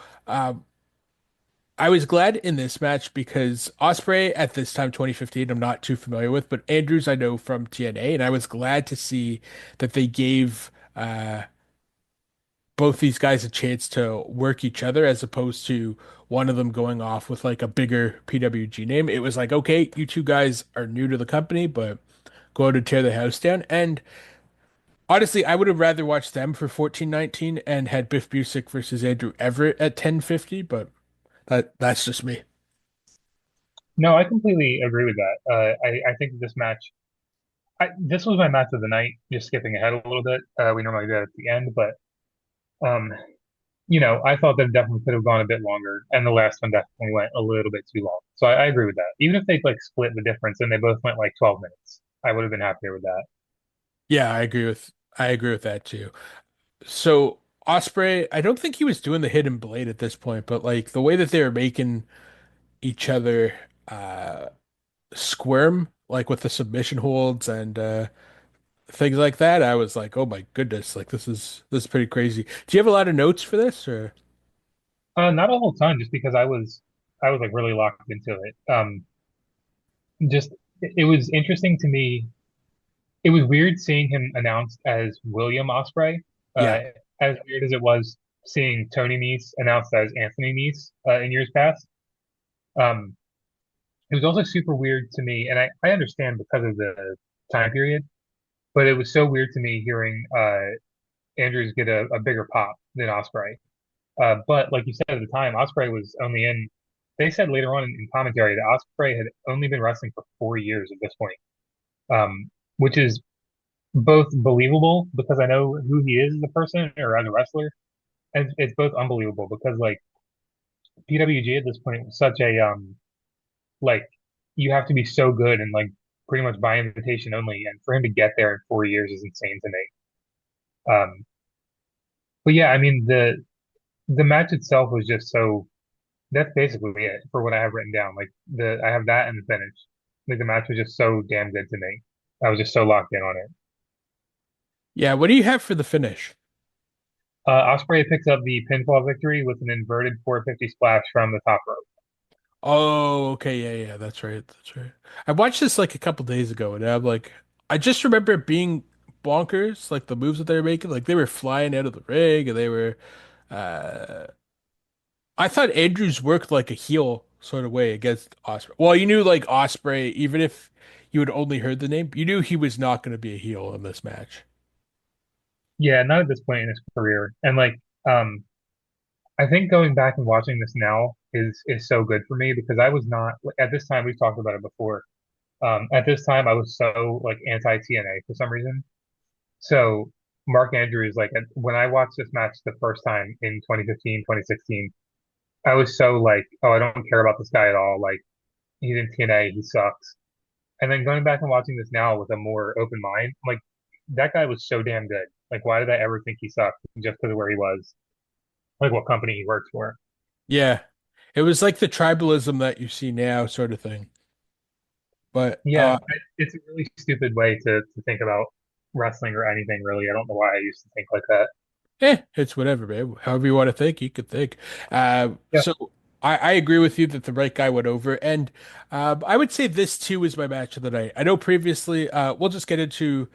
I was glad in this match because Osprey at this time, 2015, I'm not too familiar with, but Andrews I know from TNA, and I was glad to see that they gave both these guys a chance to work each other as opposed to one of them going off with like a bigger PWG name. It was like, okay, you two guys are new to the company, but go out and tear the house down. And honestly, I would have rather watched them for 14-19 and had Biff Busick versus Andrew Everett at 10-50, but that's just me. No, I completely agree with that. I think this match. this was my match of the night. Just skipping ahead a little bit. We normally do that at the end, but um, I thought that it definitely could have gone a bit longer, and the last one definitely went a little bit too long. So I agree with that. Even if they like split the difference and they both went like 12 minutes, I would have been happier with that. Yeah, I agree with that too. So Osprey, I don't think he was doing the hidden blade at this point, but like the way that they were making each other uh squirm, like with the submission holds and things like that, I was like, oh my goodness, like this is pretty crazy. Do you have a lot of notes for this or Not a whole ton, just because I was like really locked into it. Just it was interesting to me. It was weird seeing him announced as William Osprey. yeah. As weird as it was seeing Tony Nese announced as Anthony Nese in years past. Um, it was also super weird to me, and I understand because of the time period, but it was so weird to me hearing Andrews get a bigger pop than Osprey. But like you said at the time, Osprey was only in. They said later on in commentary that Osprey had only been wrestling for 4 years at this point, which is both believable because I know who he is as a person or as a wrestler, and it's both unbelievable because like PWG at this point was such a like you have to be so good and like pretty much by invitation only, and for him to get there in 4 years is insane to me. But yeah, I mean the match itself was just so that's basically it for what I have written down. Like the I have that and the finish. Like the match was just so damn good to me. I was just so locked in on it. Yeah, what do you have for the finish? Osprey picks up the pinfall victory with an inverted 450 splash from the top rope. Oh, okay, yeah, that's right, that's right. I watched this like a couple days ago, and I'm like, I just remember it being bonkers, like the moves that they were making, like they were flying out of the ring, and they were. Uh, I thought Andrews worked like a heel sort of way against Osprey. Well, you knew like Osprey, even if you had only heard the name, you knew he was not going to be a heel in this match. Yeah, not at this point in his career. And like, um, I think going back and watching this now is so good for me because I was not at this time. We've talked about it before. At this time, I was so like anti TNA for some reason. So Mark Andrews, like when I watched this match the first time in 2015, 2016, I was so like, oh, I don't care about this guy at all. Like he's in TNA, he sucks. And then going back and watching this now with a more open mind, I'm like that guy was so damn good. Like why did I ever think he sucked just because of where he was, like what company he worked for? Yeah, it was like the tribalism that you see now, sort of thing. But Yeah, it's a really stupid way to think about wrestling or anything really. I don't know why I used to think like that. it's whatever, man. However you want to think, you could think. Yeah. So I agree with you that the right guy went over, and I would say this too is my match of the night. I know previously, we'll just get into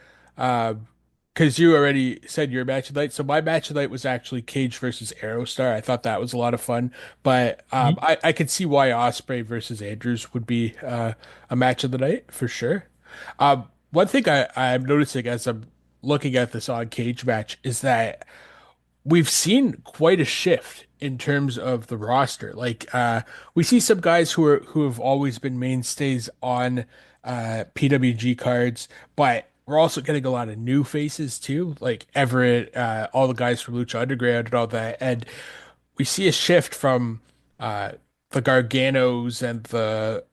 because you already said your match of the night. So my match of the night was actually Cage versus Aerostar. I thought that was a lot of fun, but Mhm. I could see why Osprey versus Andrews would be a match of the night for sure. One thing I'm noticing as I'm looking at this on Cage match is that we've seen quite a shift in terms of the roster. Like we see some guys who have always been mainstays on PWG cards, but we're also getting a lot of new faces too, like Everett, all the guys from Lucha Underground and all that. And we see a shift from the Garganos and the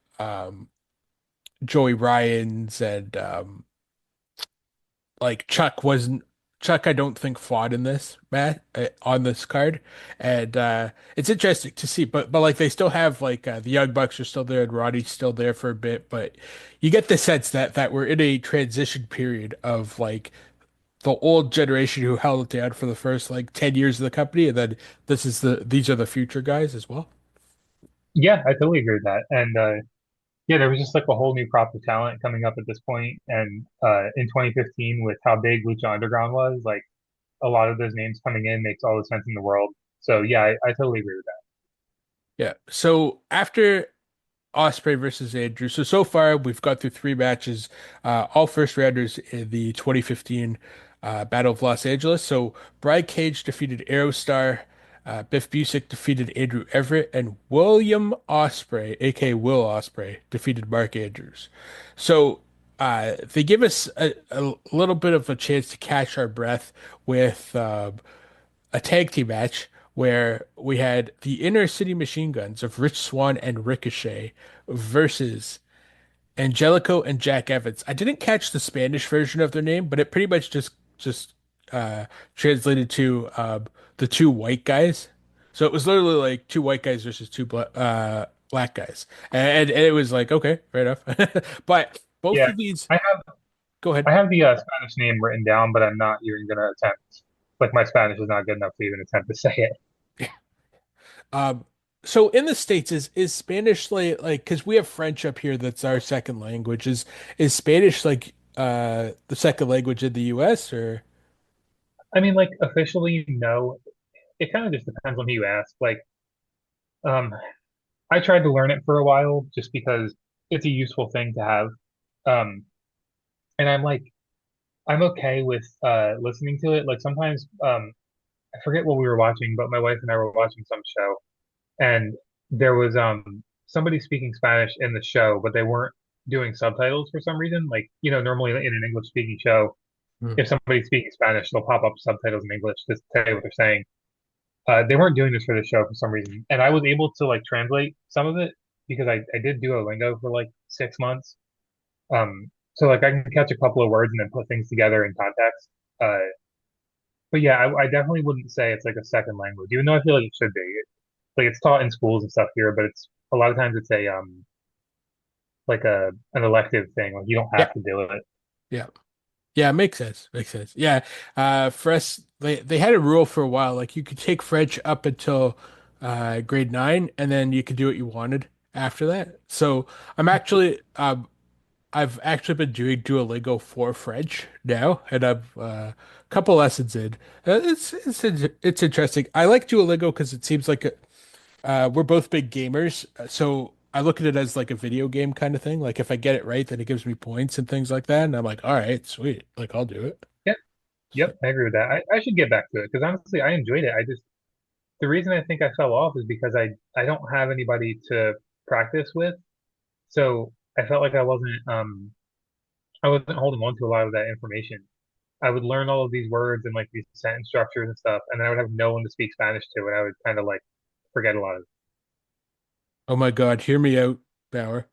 Joey Ryans and like Chuck I don't think fought in this match on this card, and it's interesting to see. But like they still have like the Young Bucks are still there and Roddy's still there for a bit, but you get the sense that we're in a transition period of like the old generation who held it down for the first like 10 years of the company, and then these are the future guys as well. Yeah, I totally agree with that. And yeah, there was just like a whole new crop of talent coming up at this point. And in 2015, with how big Lucha Underground was, like a lot of those names coming in makes all the sense in the world. So yeah, I totally agree with that. Yeah. So after Osprey versus Andrew. So far we've got through three matches, all first rounders in the 2015 Battle of Los Angeles. So Brian Cage defeated Aerostar, Biff Busick defeated Andrew Everett, and William Osprey, aka Will Osprey, defeated Mark Andrews. So they give us a little bit of a chance to catch our breath with a tag team match where we had the Inner City Machine Guns of Rich Swann and Ricochet versus Angelico and Jack Evans. I didn't catch the Spanish version of their name, but it pretty much just uh translated to the two white guys. So it was literally like two white guys versus two black guys. And it was like, okay, fair enough. But both Yeah, of these, I have go ahead. I have the Spanish name written down, but I'm not even gonna attempt. Like my Spanish is not good enough to even attempt to say it. Um, so in the States, is Spanish like because we have French up here that's our second language. Is Spanish like the second language in the US or I mean, like officially, no. It kind of just depends on who you ask. Like, um, I tried to learn it for a while just because it's a useful thing to have. Um, and I'm okay with listening to it. Like sometimes, I forget what we were watching, but my wife and I were watching some show, and there was somebody speaking Spanish in the show, but they weren't doing subtitles for some reason. Like, normally in an English speaking show, Hmm. if somebody's speaking Spanish, they'll pop up subtitles in English just to tell you what they're saying. They weren't doing this for the show for some reason, and I was able to like translate some of it because I did Duolingo for like 6 months. So like I can catch a couple of words and then put things together in context. But yeah, I definitely wouldn't say it's like a second language, even though I feel like it should be. Like it's taught in schools and stuff here, but it's a lot of times it's a like a an elective thing. Like you don't yeah, have to do it. yeah. Yeah, makes sense. Makes sense. Yeah. For us, they had a rule for a while. Like you could take French up until grade 9, and then you could do what you wanted after that. So I've actually been doing Duolingo for French now, and I'm a couple lessons in. It's interesting. I like Duolingo because it seems like we're both big gamers, so I look at it as like a video game kind of thing. Like if I get it right, then it gives me points and things like that, and I'm like, all right, sweet, like I'll do it. Yeah, yep, I agree with that. I should get back to it because honestly, I enjoyed it. I just the reason I think I fell off is because I don't have anybody to practice with, so I felt like I wasn't holding on to a lot of that information. I would learn all of these words and like these sentence structures and stuff, and then I would have no one to speak Spanish to, and I would kind of like forget a lot of it. Oh my God, hear me out, Bauer.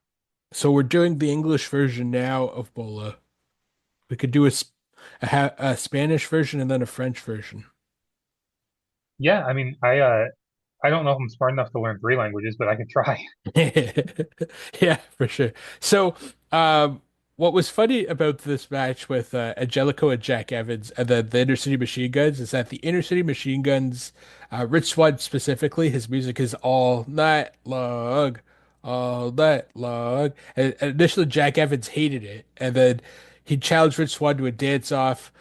So we're doing the English version now of Bola. We could do a Spanish version and then a French version. Yeah, I mean, I don't know if I'm smart enough to learn three languages, but I could try. Yeah, for sure. So, um, what was funny about this match with Angelico and Jack Evans and the Inner City Machine Guns is that the Inner City Machine Guns, Rich Swann specifically, his music is all night long. And initially, Jack Evans hated it, and then he challenged Rich Swann to a dance off.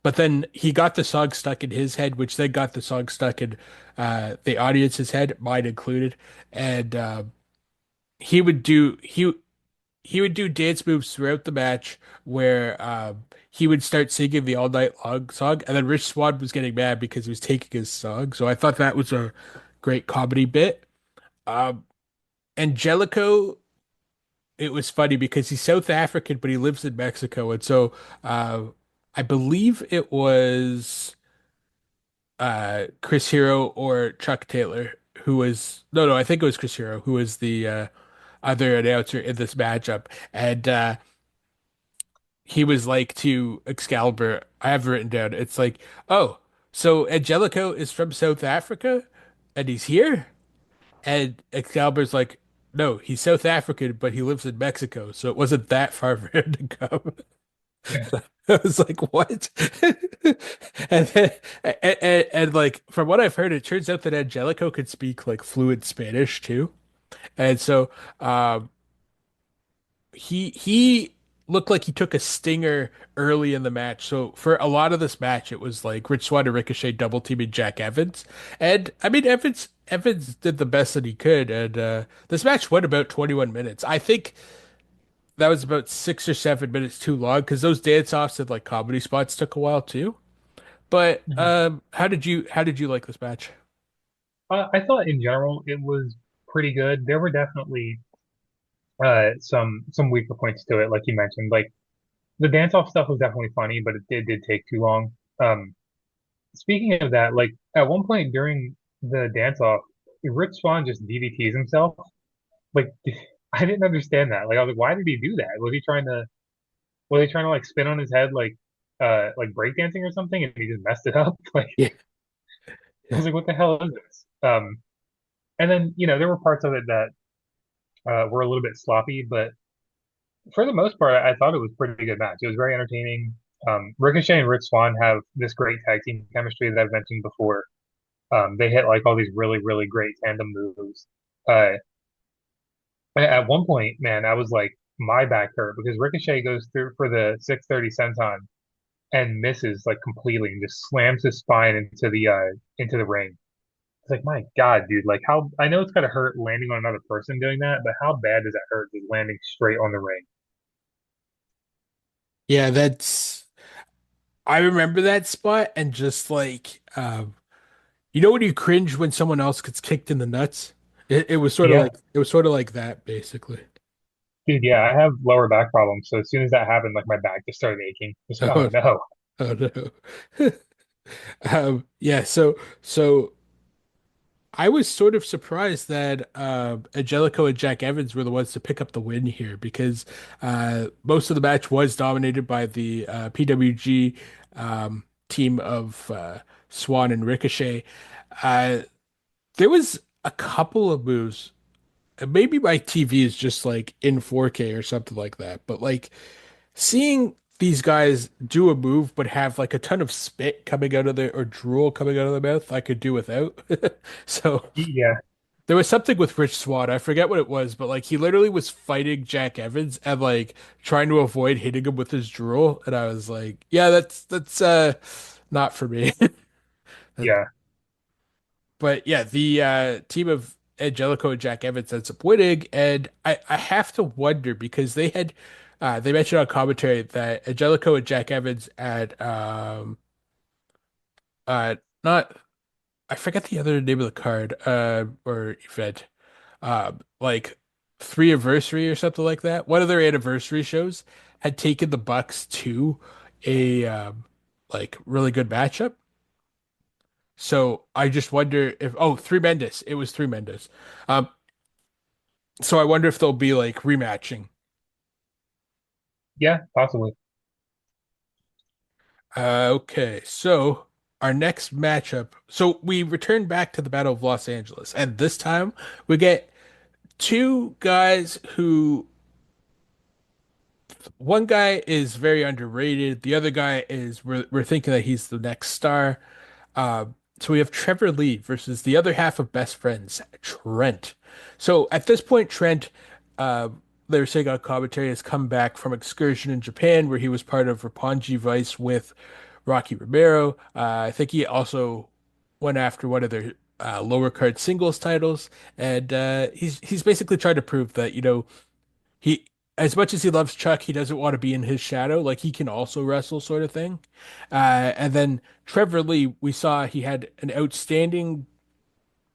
But then he got the song stuck in his head, which then got the song stuck in the audience's head, mine included. And he would do he would do dance moves throughout the match where he would start singing the All Night Long song, and then Rich Swann was getting mad because he was taking his song. So I thought that was a great comedy bit. Um, Angelico, it was funny because he's South African, but he lives in Mexico, and so uh, I believe it was Chris Hero or Chuck Taylor who was no, I think it was Chris Hero who was the other announcer in this matchup, and he was like to Excalibur, I have it written down. It's like, oh, so Angelico is from South Africa, and he's here, and Excalibur's like, no, he's South African, but he lives in Mexico, so it wasn't that far for him to come. Yeah. I was like, what? And then, and like from what I've heard, it turns out that Angelico could speak like fluent Spanish too. And so um he looked like he took a stinger early in the match. So for a lot of this match, it was like Rich Swann and Ricochet double teaming Jack Evans. And I mean Evans did the best that he could. And this match went about 21 minutes. I think that was about 6 or 7 minutes too long because those dance offs and like comedy spots took a while too. But Mhm. how did you like this match? I thought in general it was pretty good. There were definitely some weaker points to it, like you mentioned. Like the dance off stuff was definitely funny, but it did take too long. Speaking of that, like at one point during the dance off, Rich Swann just DDTs himself. Like I didn't understand that. Like I was like, why did he do that? Was he trying to like spin on his head like breakdancing or something, and he just messed it up? Like Yeah. I Yeah. was like, what the hell is this? And then there were parts of it that were a little bit sloppy, but for the most part, I thought it was a pretty good match. It was very entertaining. Ricochet and Rich Swann have this great tag team chemistry that I've mentioned before. They hit like all these really, really great tandem moves. Uh, at one point, man, I was like, my back hurt because Ricochet goes through for the 630 senton and misses like completely and just slams his spine into the ring. It's like, my God, dude, like how I know it's gotta hurt landing on another person doing that, but how bad does that hurt just landing straight on the ring? Yeah, I remember that spot and just like when you cringe when someone else gets kicked in the nuts? Yeah, It was sort of like that basically. dude, yeah, I have lower back problems, so as soon as that happened, like my back just started aching. Just like, oh Oh, no. oh no. Yeah, so I was sort of surprised that Angelico and Jack Evans were the ones to pick up the win here because most of the match was dominated by the PWG team of Swan and Ricochet. Uh, there was a couple of moves. Maybe my TV is just like in 4K or something like that, but like seeing these guys do a move but have like a ton of spit coming out of their or drool coming out of their mouth, I could do without. So Yeah, there was something with Rich Swann. I forget what it was, but like he literally was fighting Jack Evans and like trying to avoid hitting him with his drool. And I was like, yeah, that's not for me. yeah, But yeah, the team of Angelico and Jack Evans ends up winning, and I have to wonder because they mentioned on commentary that Angelico and Jack Evans at not I forget the other name of the card or event like three anniversary or something like that. One of their anniversary shows had taken the Bucks to a like really good matchup. So I just wonder if Three Mendes. It was Three Mendes. Um, so I wonder if they'll be like rematching. yeah, possibly. Okay, so our next matchup. So we return back to the Battle of Los Angeles, and this time we get two guys who one guy is very underrated. The other guy is we're thinking that he's the next star. Uh, so we have Trevor Lee versus the other half of Best Friends, Trent. So at this point, Trent, uh, they were saying on commentary, has come back from excursion in Japan where he was part of Roppongi Vice with Rocky Romero. I think he also went after one of their lower card singles titles, and he's basically trying to prove that he as much as he loves Chuck, he doesn't want to be in his shadow. Like he can also wrestle, sort of thing. And then Trevor Lee, we saw he had an outstanding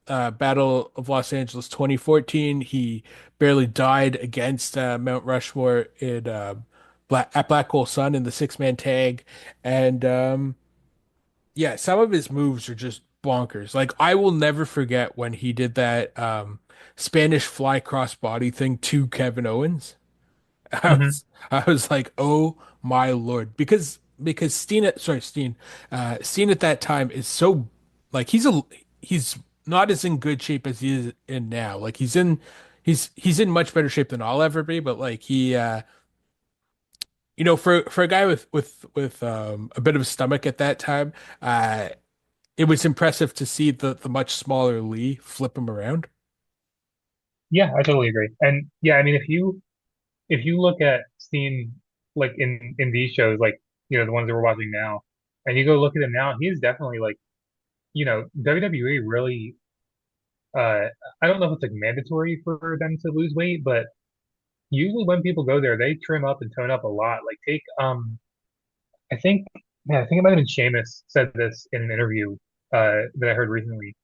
Battle of Los Angeles 2014. He barely died against Mount Rushmore in at Black Hole Sun in the six-man tag. And yeah, some of his moves are just bonkers. Like I will never forget when he did that Spanish fly cross body thing to Kevin Owens. Hmm. I was like, oh my Lord, because Steen at that time is so like he's not as in good shape as he is in now. Like he's in much better shape than I'll ever be, but like he for a guy with a bit of a stomach at that time, uh it was impressive to see the much smaller Lee flip him around. Yeah, I totally agree. And yeah, I mean, if you look at Steen like in these shows, like the ones that we're watching now, and you go look at him now, he's definitely like WWE really. Uh, I don't know if it's like mandatory for them to lose weight, but usually when people go there, they trim up and tone up a lot. Like take I think man, I think it might have been Sheamus said this in an interview that I heard recently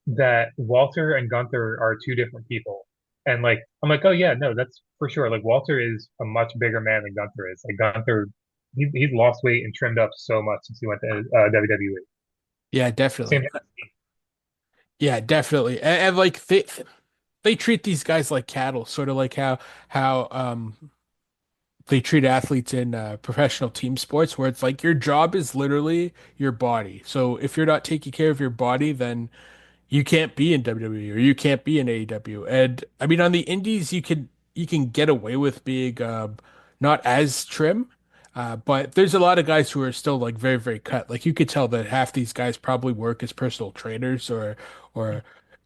that Walter and Gunther are two different people. And like I'm like, oh yeah, no, that's for sure. Like Walter is a much bigger man than Gunther is. Like Gunther, he's lost weight and trimmed up so much since he went to WWE. Yeah, Same definitely. thing with Steve. Yeah, definitely. And like they treat these guys like cattle, sort of like how they treat athletes in professional team sports, where it's like your job is literally your body. So if you're not taking care of your body, then you can't be in WWE or you can't be in AEW. And I mean, on the indies, you can get away with being not as trim, but there's a lot of guys who are still like very very cut. Like you could tell that half these guys probably work as personal trainers or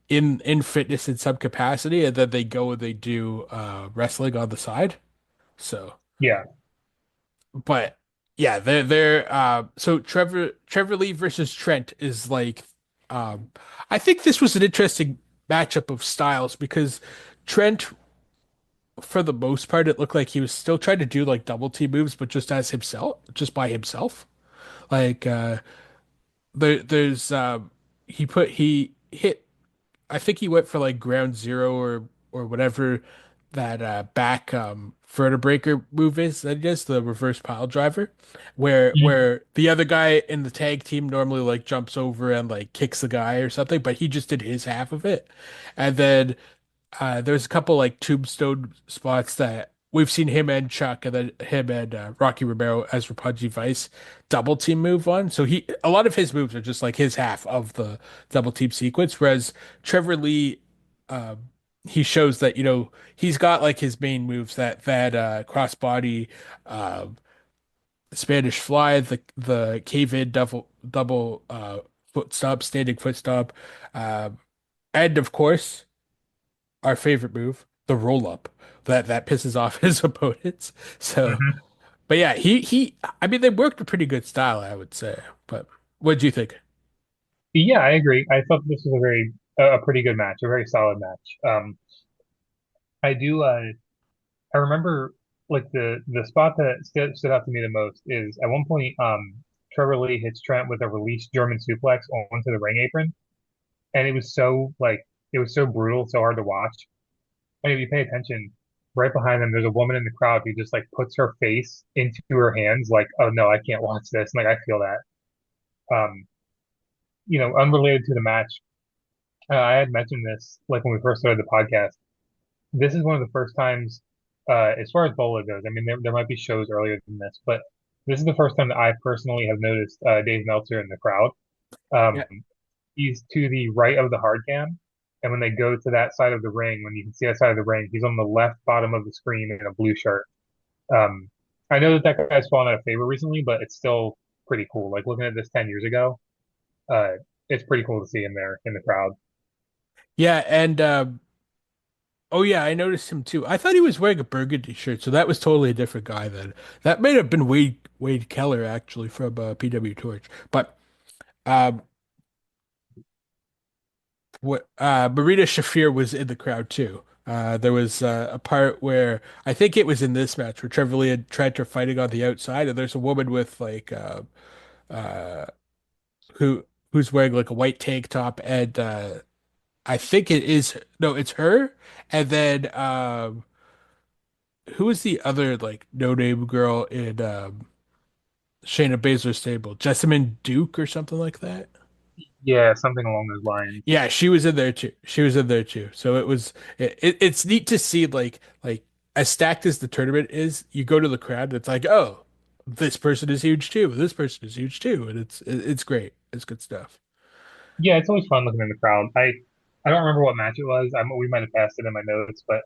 in fitness in some capacity, and then they go and they do wrestling on the side. So. Yeah. But yeah, they're so Trevor Lee versus Trent is like I think this was an interesting matchup of styles because Trent, for the most part, it looked like he was still trying to do like double team moves, but just as himself, just by himself. Like there's he hit, I think he went for like ground zero or whatever that back vertebraker move is that is the reverse pile driver Mhm. where the other guy in the tag team normally like jumps over and like kicks the guy or something, but he just did his half of it. And then there's a couple like tombstone spots that we've seen him and Chuck and then him and Rocky Romero as Roppongi Vice double team move on. So a lot of his moves are just like his half of the double team sequence, whereas Trevor Lee, um, he shows that he's got like his main moves that crossbody, um, Spanish fly, the cave in double foot stomp, standing foot stomp, um, and of course our favorite move, the roll up. That pisses off his opponents. So, Mhm. but yeah, he. I mean, they worked a pretty good style, I would say. But what do you think? Yeah, I agree. I thought this was a pretty good match, a very solid match. I do. I remember like the spot that stood out to me the most is at one point, Trevor Lee hits Trent with a released German suplex onto the ring apron, and it was so brutal, so hard to watch. And if you pay attention, right behind them, there's a woman in the crowd who just like puts her face into her hands, like, "Oh no, I can't watch this." And, like I feel that. Um, unrelated to the match, I had mentioned this like when we first started the podcast. This is one of the first times, as far as Bola goes. I mean, there might be shows earlier than this, but this is the first time that I personally have noticed Dave Meltzer in the crowd. Um, Yeah, he's to the right of the hard cam, and when they go to that side of the ring, when you can see that side of the ring, he's on the left bottom of the screen in a blue shirt. Um, I know that that guy's fallen out of favor recently, but it's still pretty cool. Like looking at this 10 years ago, uh, it's pretty cool to see him there in the crowd. yeah, and oh yeah, I noticed him too. I thought he was wearing a burgundy shirt, so that was totally a different guy then. That may have been Wade Keller actually from PW Torch, but um, what Marina Shafir was in the crowd too. There was a part where I think it was in this match where Trevor Lee and Trent are fighting on the outside, and there's a woman with like uh, who who's wearing like a white tank top, and I think it is no, it's her, and then who is the other like no name girl in Shayna Baszler's stable, Jessamine Duke or something like that. Yeah, something along those lines. Yeah, she was in there too. She was in there too. So it's neat to see like as stacked as the tournament is, you go to the crowd and it's like, oh, this person is huge too. This person is huge too, and it's great. It's good stuff. Yeah, it's always fun looking in the crowd. I don't remember what match it was. We might have passed it in my notes, but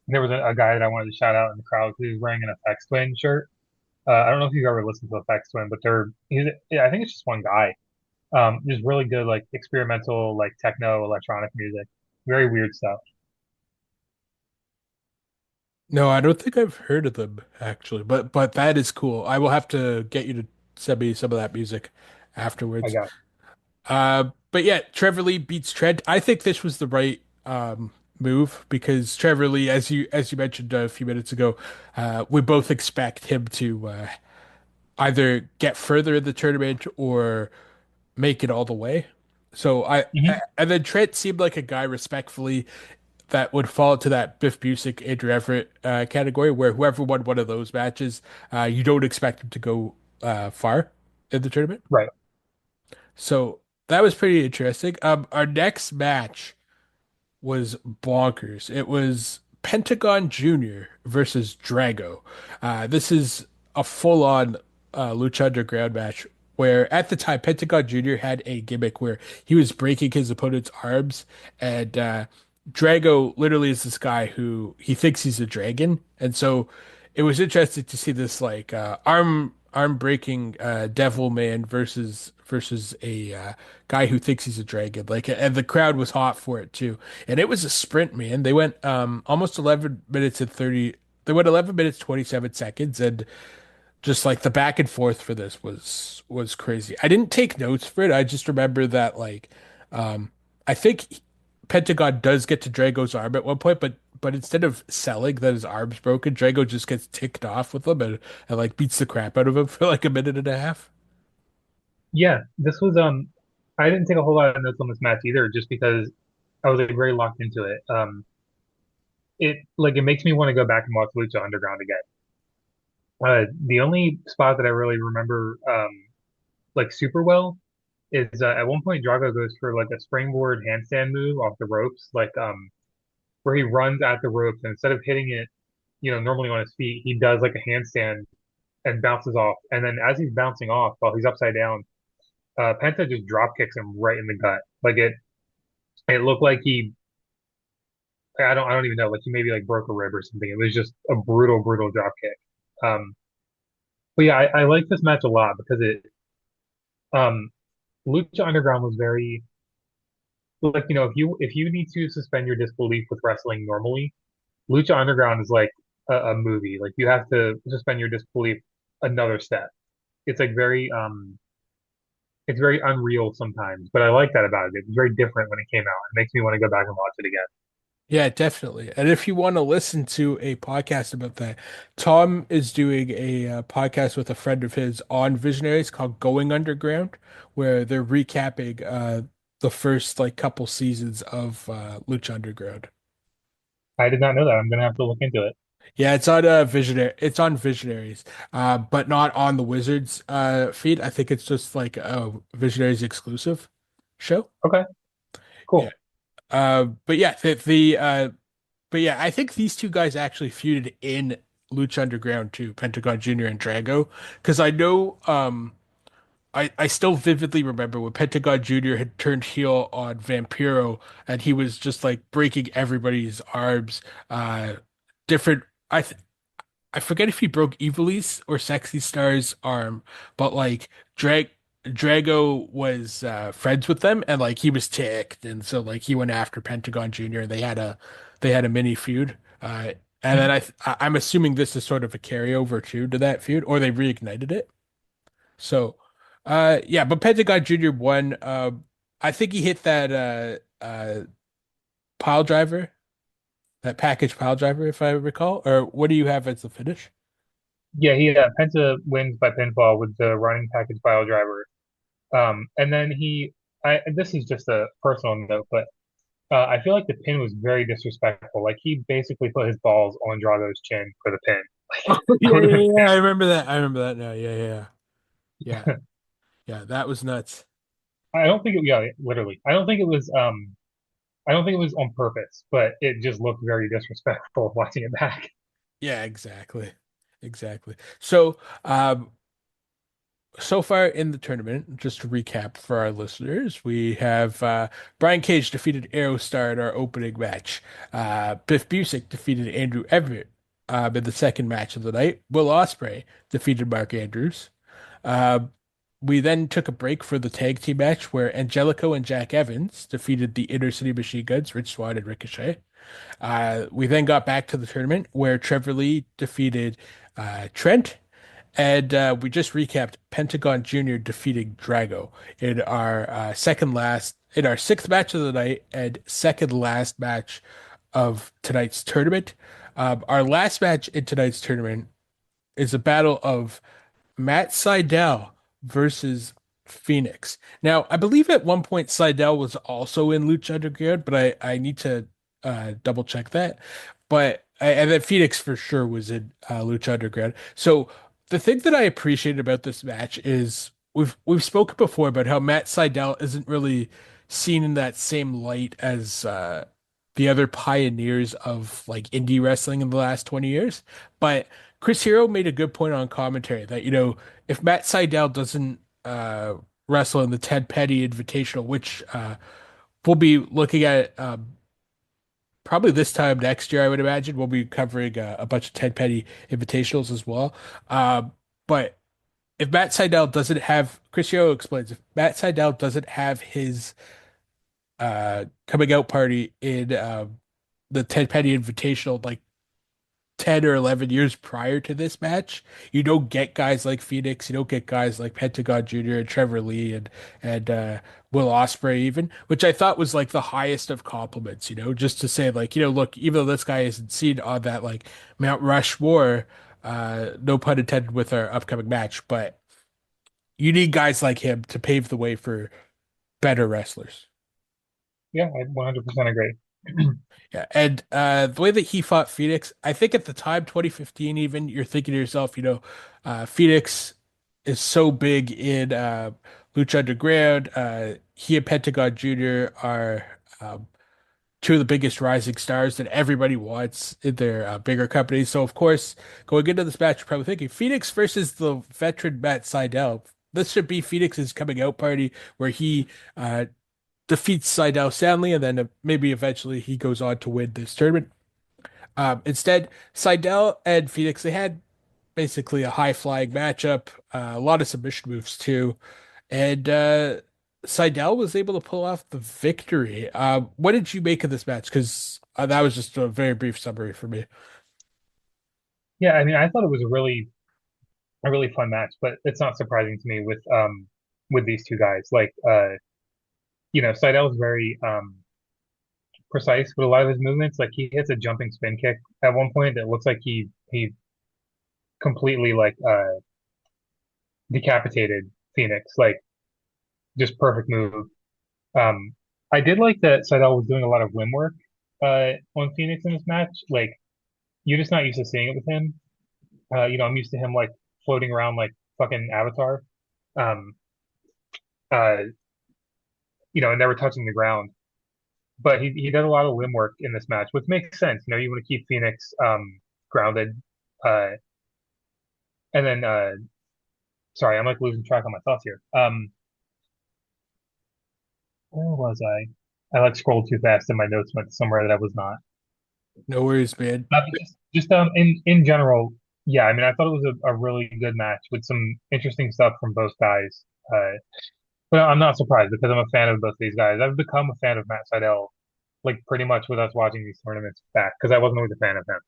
there was a guy that I wanted to shout out in the crowd who was wearing an FX Twin shirt. I don't know if you've ever listened to FX Twin, but yeah, I think it's just one guy. Just really good like experimental like techno electronic music. Very weird stuff. No, I don't think I've heard of them actually, but that is cool. I will have to get you to send me some of that music I afterwards. got. But yeah, Trevor Lee beats Trent. I think this was the right move because Trevor Lee, as you mentioned a few minutes ago, we both expect him to either get further in the tournament or make it all the way. So Mhm. and then Trent seemed like a guy respectfully. that would fall into that Biff Busick, Andrew Everett category, where whoever won one of those matches, you don't expect them to go far in the tournament. Right. So that was pretty interesting. Our next match was bonkers. It was Pentagon Jr. versus Drago. This is a full-on Lucha Underground match where at the time Pentagon Jr. had a gimmick where he was breaking his opponent's arms, and Drago literally is this guy who he thinks he's a dragon, and so it was interesting to see this like arm breaking devil man versus a guy who thinks he's a dragon. Like, and the crowd was hot for it too. And it was a sprint, man. They went almost 11 minutes and 30. They went 11 minutes 27 seconds, and just like the back and forth for this was crazy. I didn't take notes for it. I just remember that like I think Pentagon does get to Drago's arm at one point, but instead of selling that his arm's broken, Drago just gets ticked off with him and like beats the crap out of him for like a minute and a half. Yeah, this was I didn't take a whole lot of notes on this match either, just because I was like very locked into it. It makes me want to go back and watch Lucha Underground again. The only spot that I really remember like super well is at one point Drago goes for like a springboard handstand move off the ropes, like where he runs at the ropes and instead of hitting it, normally on his feet, he does like a handstand and bounces off. And then as he's bouncing off while he's upside down, Penta just drop kicks him right in the gut. Like it looked like I don't even know, like he maybe like broke a rib or something. It was just a brutal, brutal drop kick. Um, but yeah, I like this match a lot because um, Lucha Underground was very like if you need to suspend your disbelief with wrestling normally, Lucha Underground is like a movie. Like you have to suspend your disbelief another step. It's like it's very unreal sometimes, but I like that about it. It's very different when it came out. It makes me want to go back and watch it again. Yeah, definitely. And if you want to listen to a podcast about that, Tom is doing a podcast with a friend of his on Visionaries called Going Underground, where they're recapping the first like couple seasons of Lucha Underground. I did not know that. I'm gonna have to look into it. Yeah, it's on Visionaries, but not on the Wizards feed. I think it's just like a Visionaries exclusive show. Okay, Yeah. cool. But yeah, but yeah, I think these two guys actually feuded in Lucha Underground too, Pentagon Jr. and Drago, because I know I still vividly remember when Pentagon Jr. had turned heel on Vampiro and he was just like breaking everybody's arms. Different. I forget if he broke Evilise or Sexy Star's arm, but like Drago was friends with them and like he was ticked, and so like he went after Pentagon Jr. and they had a mini feud. And then I'm assuming this is sort of a carryover too to that feud, or they reignited it. So, yeah, but Pentagon Jr. won. I think he hit that pile driver, that package pile driver, if I recall. Or what do you have as the finish? Yeah, Penta wins by pinfall with the running package pile driver. And then this is just a personal note, but I feel like the pin was very disrespectful. Like he basically put his balls on Drago's chin for the pin. Oh, Like, yeah, I don't yeah, even- yeah. I remember that. I remember that now. Yeah, yeah, yeah, yeah. That was nuts. I don't think it, yeah, literally. I don't think it was on purpose, but it just looked very disrespectful watching it back. Yeah, exactly, exactly. So, so far in the tournament, just to recap for our listeners, we have Brian Cage defeated Aerostar in our opening match. Biff Busick defeated Andrew Everett in the second match of the night. Will Ospreay defeated Mark Andrews. Uh, we then took a break for the tag team match where Angelico and Jack Evans defeated the Inner City Machine Guns, Rich Swann and Ricochet. We then got back to the tournament where Trevor Lee defeated Trent. And we just recapped Pentagon Jr. defeating Drago in our sixth match of the night and second last match of tonight's tournament. Our last match in tonight's tournament is a battle of Matt Sydal versus Phoenix. Now, I believe at one point Sydal was also in Lucha Underground, but I need to double check that. But and then Phoenix for sure was in Lucha Underground. So the thing that I appreciate about this match is we've spoken before about how Matt Sydal isn't really seen in that same light as the other pioneers of like indie wrestling in the last 20 years. But Chris Hero made a good point on commentary that, if Matt Sydal doesn't wrestle in the Ted Petty Invitational, which we'll be looking at probably this time next year, I would imagine. We'll be covering a bunch of Ted Petty Invitationals as well. But if Matt Sydal doesn't have, Chris Hero explains, if Matt Sydal doesn't have his coming out party in the Ted Petty Invitational like 10 or 11 years prior to this match, you don't get guys like Phoenix, you don't get guys like Pentagon Jr. and Trevor Lee and Will Ospreay even, which I thought was like the highest of compliments, just to say like, look, even though this guy isn't seen on that like Mount Rushmore, no pun intended with our upcoming match, but you need guys like him to pave the way for better wrestlers. Yeah, I 100% agree. Yeah, and the way that he fought Phoenix, I think at the time, 2015, even you're thinking to yourself, Phoenix is so big in Lucha Underground. He and Pentagon Jr. are two of the biggest rising stars that everybody wants in their bigger companies. So, of course, going into this match, you're probably thinking Phoenix versus the veteran Matt Sydal. This should be Phoenix's coming out party where he defeats Sydal soundly, and then maybe eventually he goes on to win this tournament. Instead, Sydal and Phoenix, they had basically a high flying matchup, a lot of submission moves too, and Sydal was able to pull off the victory. What did you make of this match? Because that was just a very brief summary for me. Yeah, I mean, I thought it was a really fun match, but it's not surprising to me with these two guys. Like Seidel is very precise with a lot of his movements. Like he hits a jumping spin kick at one point that looks like he completely like decapitated Phoenix. Like just perfect move. Um, I did like that Seidel was doing a lot of limb work on Phoenix in this match. Like you're just not used to seeing it with him. I'm used to him like floating around like fucking Avatar. Um, uh, and never touching the ground. But he does a lot of limb work in this match, which makes sense. You want to keep Phoenix grounded. Uh, and then sorry, I'm like losing track of my thoughts here. Where was I? I like scrolled too fast and my notes went somewhere that I was not. No worries, man. Just in general, yeah. I mean, I thought it was a really good match with some interesting stuff from both guys. But I'm not surprised because I'm a fan of both these guys. I've become a fan of Matt Sydal, like pretty much with us watching these tournaments back because I wasn't always a fan of him.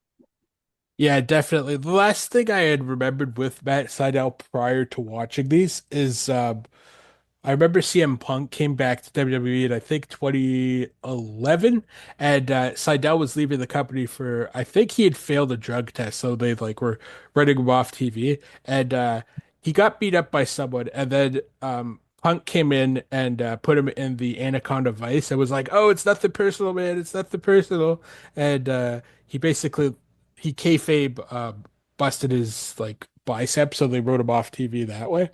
Yeah, definitely. The last thing I had remembered with Matt Sydal prior to watching these is I remember CM Punk came back to WWE in I think 2011, and Sydal was leaving the company for I think he had failed a drug test, so they like were running him off TV, and he got beat up by someone, and then Punk came in and put him in the Anaconda Vice. And was like, "Oh, it's nothing personal, man. It's nothing personal," and he basically he kayfabe busted his like bicep, so they wrote him off TV that way.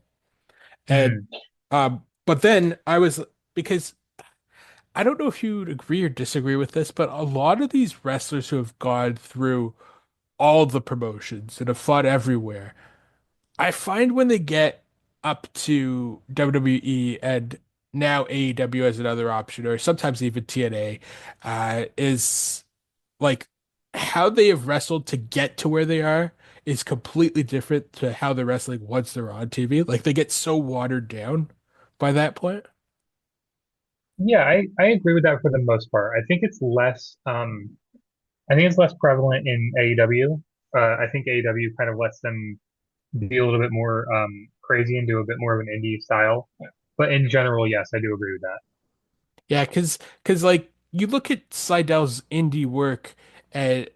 And Hmm. but then I was because I don't know if you'd agree or disagree with this, but a lot of these wrestlers who have gone through all the promotions and have fought everywhere, I find when they get up to WWE and now AEW as another option, or sometimes even TNA, is like how they have wrestled to get to where they are is completely different to how they're wrestling once they're on TV. Like they get so watered down by that point. Yeah, I agree with that for the most part. I think it's less prevalent in AEW. I think AEW kind of lets them be a little bit more crazy and do a bit more of an indie style. But in general, yes, I do agree with that. Yeah, because like you look at Seidel's indie work and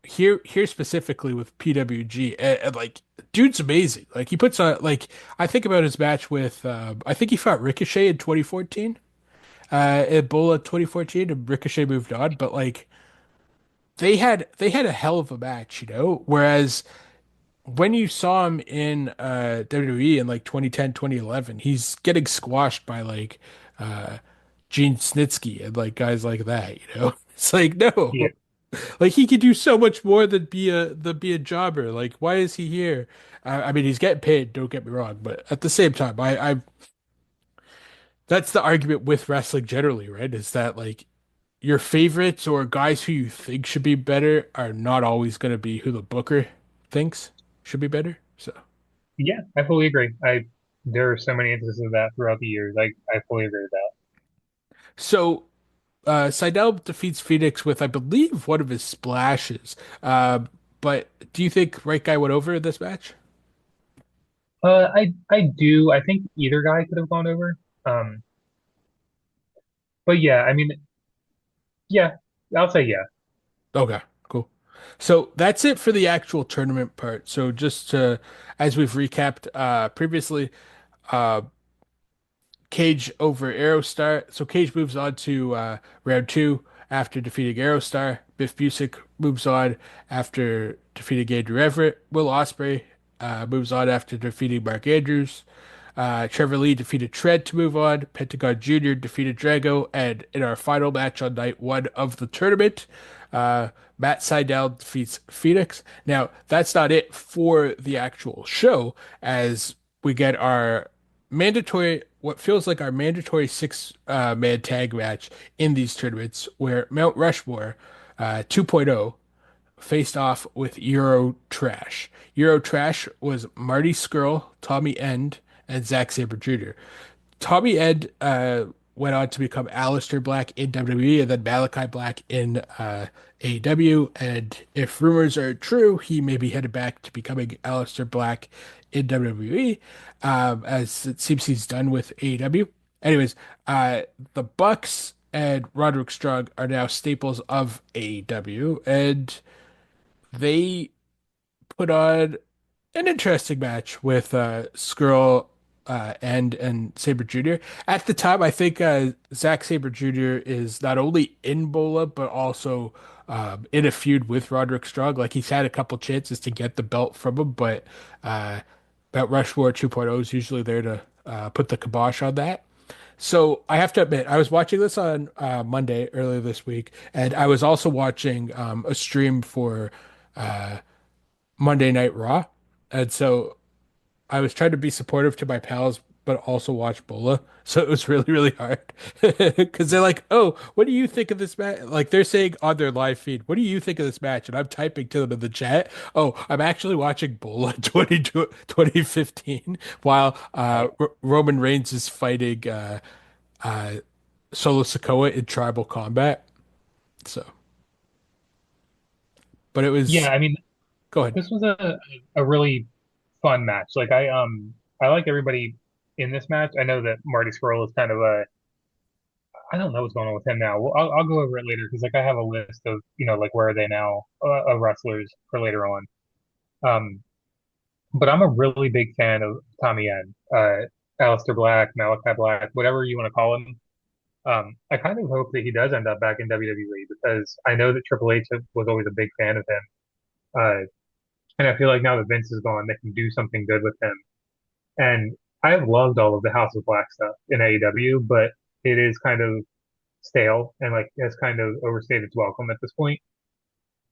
here specifically with PWG and, like dude's amazing. Like he puts on like I think about his match with I think he fought Ricochet in 2014. Ebola 2014 and Ricochet moved on, but like they had a hell of a match, you know. Whereas when you saw him in WWE in like 2010, 2011, he's getting squashed by like uh Gene Snitsky and like guys like that, you know. It's like Yeah, no. Like he could do so much more than be a jobber. Like why is he here? I mean he's getting paid, don't get me wrong, but at the same time, I that's the argument with wrestling generally, right? Is that like your favorites or guys who you think should be better are not always going to be who the booker thinks should be better. So, yeah, I fully agree. There are so many instances of that throughout the years. I fully agree with that. so Seidel defeats Phoenix with, I believe, one of his splashes. But do you think right guy went over this match? I do. I think either guy could have gone over. Um, but yeah, I mean, yeah, I'll say yeah. Okay, cool. So that's it for the actual tournament part. So just to, as we've recapped previously, uh, Cage over Aerostar. So Cage moves on to round two after defeating Aerostar. Biff Busick moves on after defeating Andrew Everett. Will Ospreay moves on after defeating Mark Andrews. Trevor Lee defeated Tread to move on. Pentagon Jr. defeated Drago. And in our final match on night one of the tournament, Matt Sydal defeats Phoenix. Now, that's not it for the actual show, as we get our mandatory, what feels like our mandatory six man tag match in these tournaments, where Mount Rushmore 2.0 faced off with Euro Trash. Euro Trash was Marty Scurll, Tommy End, and Zack Sabre Jr. Tommy End went on to become Aleister Black in WWE and then Malachi Black in AEW. And if rumors are true, he may be headed back to becoming Aleister Black in WWE, as it seems he's done with AEW. Anyways, the Bucks and Roderick Strong are now staples of AEW, and they put on an interesting match with Skrull and Saber Jr. At the time, I think Zack Saber Jr. is not only in Bola but also in a feud with Roderick Strong. Like he's had a couple chances to get the belt from him, but uh, Mount Rushmore 2.0 is usually there to put the kibosh on that. So I have to admit, I was watching this on Monday earlier this week, and I was also watching a stream for uh, Monday Night Raw. And so I was trying to be supportive to my pals, but also watch Bola. So it was really, really hard because they're like, "Oh, what do you think of this match?" Like they're saying on their live feed, "What do you think of this match?" And I'm typing to them in the chat. Oh, I'm actually watching Bola 2015 while Right. Roman Reigns is fighting uh, Solo Sikoa in tribal combat. So, but it Yeah, was. I mean, Go ahead. this was a really fun match. I like everybody in this match. I know that Marty Scurll is kind of a I don't know what's going on with him now. Well, I'll go over it later because like I have a list of like where are they now of wrestlers for later on. Um, but I'm a really big fan of Tommy Yen, Aleister Black, Malachi Black, whatever you want to call him. I kind of hope that he does end up back in WWE because I know that Triple H was always a big fan of him. And I feel like now that Vince is gone, they can do something good with him. And I've loved all of the House of Black stuff in AEW, but it is kind of stale and like has kind of overstayed its welcome at this point.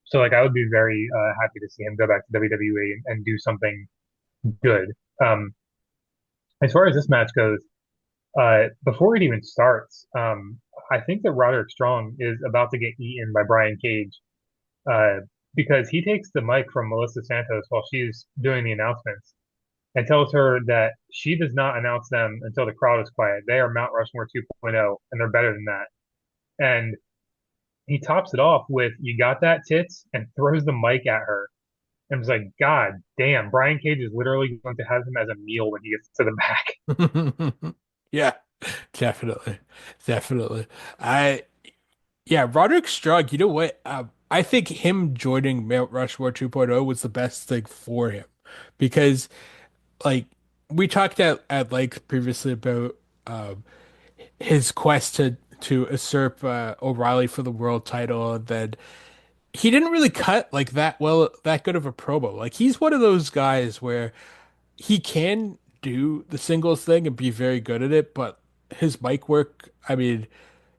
So like I would be very happy to see him go back to WWE and do something good. Um, as far as this match goes, before it even starts, I think that Roderick Strong is about to get eaten by Brian Cage uh, because he takes the mic from Melissa Santos while she's doing the announcements and tells her that she does not announce them until the crowd is quiet. They are Mount Rushmore 2.0, and they're better than that. And he tops it off with "You got that, tits," and throws the mic at her. And was like, God damn, Brian Cage is literally going to have him as a meal when he gets to the back. Yeah, definitely. Definitely. I Yeah, Roderick Strong, you know what? I think him joining Mount Rushmore 2.0 was the best thing for him because like we talked at length previously about um his quest to usurp O'Reilly for the world title and then he didn't really cut like that well, that good of a promo. Like he's one of those guys where he can do the singles thing and be very good at it, but his mic work, I mean,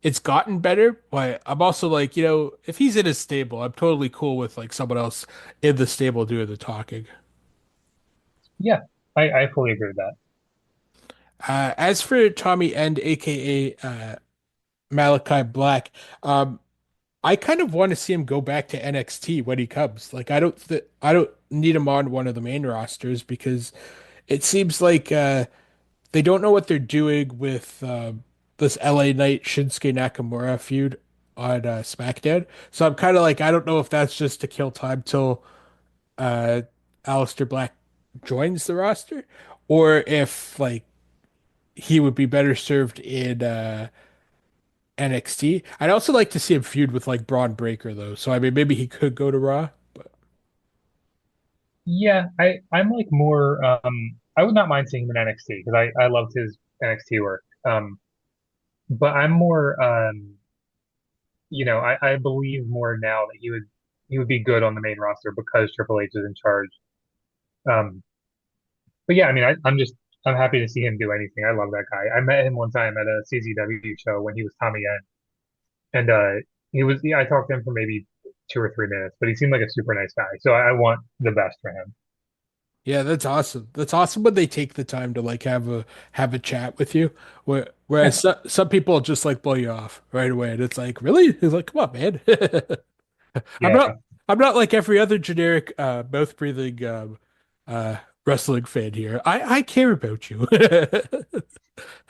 it's gotten better, but I'm also like, if he's in his stable, I'm totally cool with like someone else in the stable doing the talking. Yeah, I fully agree with that. As for Tommy End, aka Malachi Black, um, I kind of want to see him go back to NXT when he comes. Like I don't need him on one of the main rosters because it seems like they don't know what they're doing with this LA Knight Shinsuke Nakamura feud on SmackDown. So I'm kind of like, I don't know if that's just to kill time till uh, Aleister Black joins the roster, or if like he would be better served in NXT. I'd also like to see him feud with like Braun Breaker though. So I mean, maybe he could go to Raw. But Yeah, I'm like more I would not mind seeing him in NXT because I loved his NXT work. But I'm more I believe more now that he would be good on the main roster because Triple H is in charge. Um, but yeah, I mean I'm happy to see him do anything. I love that guy. I met him one time at a CZW show when he was Tommy End, and I talked to him for maybe 2 or 3 minutes, but he seemed like a super nice guy. So I want the best for him. yeah, that's awesome. That's awesome when they take the time to like have a chat with you. Whereas Yeah, some people just like blow you off right away, and it's like, really? It's like, come on, man. I'm yeah. not I'm not like every other generic mouth breathing wrestling fan here. I care about you.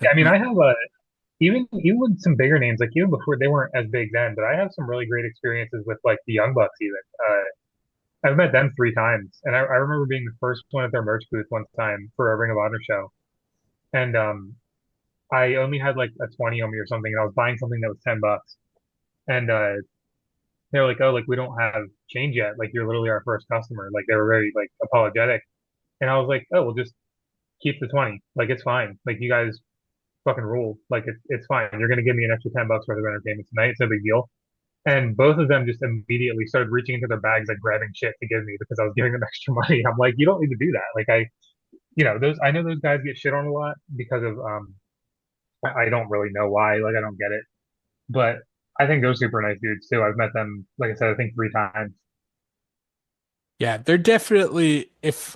Yeah, I mean I have a even with some bigger names, like even before they weren't as big then, but I have some really great experiences with like the Young Bucks even. I've met them 3 times, and I remember being the first one at their merch booth one time for a Ring of Honor show, and I only had like a 20 on me or something, and I was buying something that was $10, and they were like, "Oh, like we don't have change yet. Like you're literally our first customer." Like they were very like apologetic, and I was like, "Oh, well, just keep the 20. Like it's fine. Like you guys fucking rule. Like it's fine. You're gonna give me an extra $10 worth of entertainment tonight. It's no big deal." And both of them just immediately started reaching into their bags, like grabbing shit to give me because I was giving them extra money. I'm like, you don't need to do that. Like I know those guys get shit on a lot because of I don't really know why. Like I don't get it, but I think they're super nice dudes too. I've met them, like I said, I think 3 times. Yeah, they're definitely if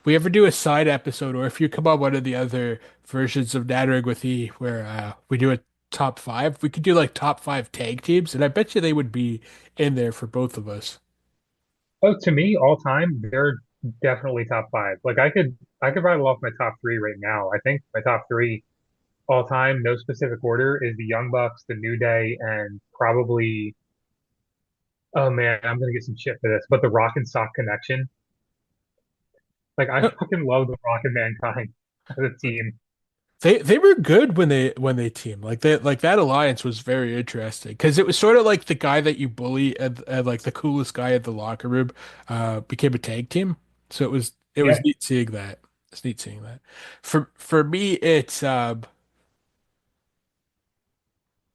we ever do a side episode or if you come on one of the other versions of Nattering with E where we do a top five, we could do like top five tag teams, and I bet you they would be in there for both of us. Oh, to me, all time, they're definitely top five. Like I could rattle off my top three right now. I think my top three all time, no specific order, is the Young Bucks, the New Day, and probably oh man, I'm gonna get some shit for this, but the Rock and Sock Connection. Like I fucking love the Rock and Mankind as a team. They were good when they teamed. Like that alliance was very interesting because it was sort of like the guy that you bully and like the coolest guy at the locker room became a tag team. So it Yeah. was neat seeing that. It's neat seeing that. For me it's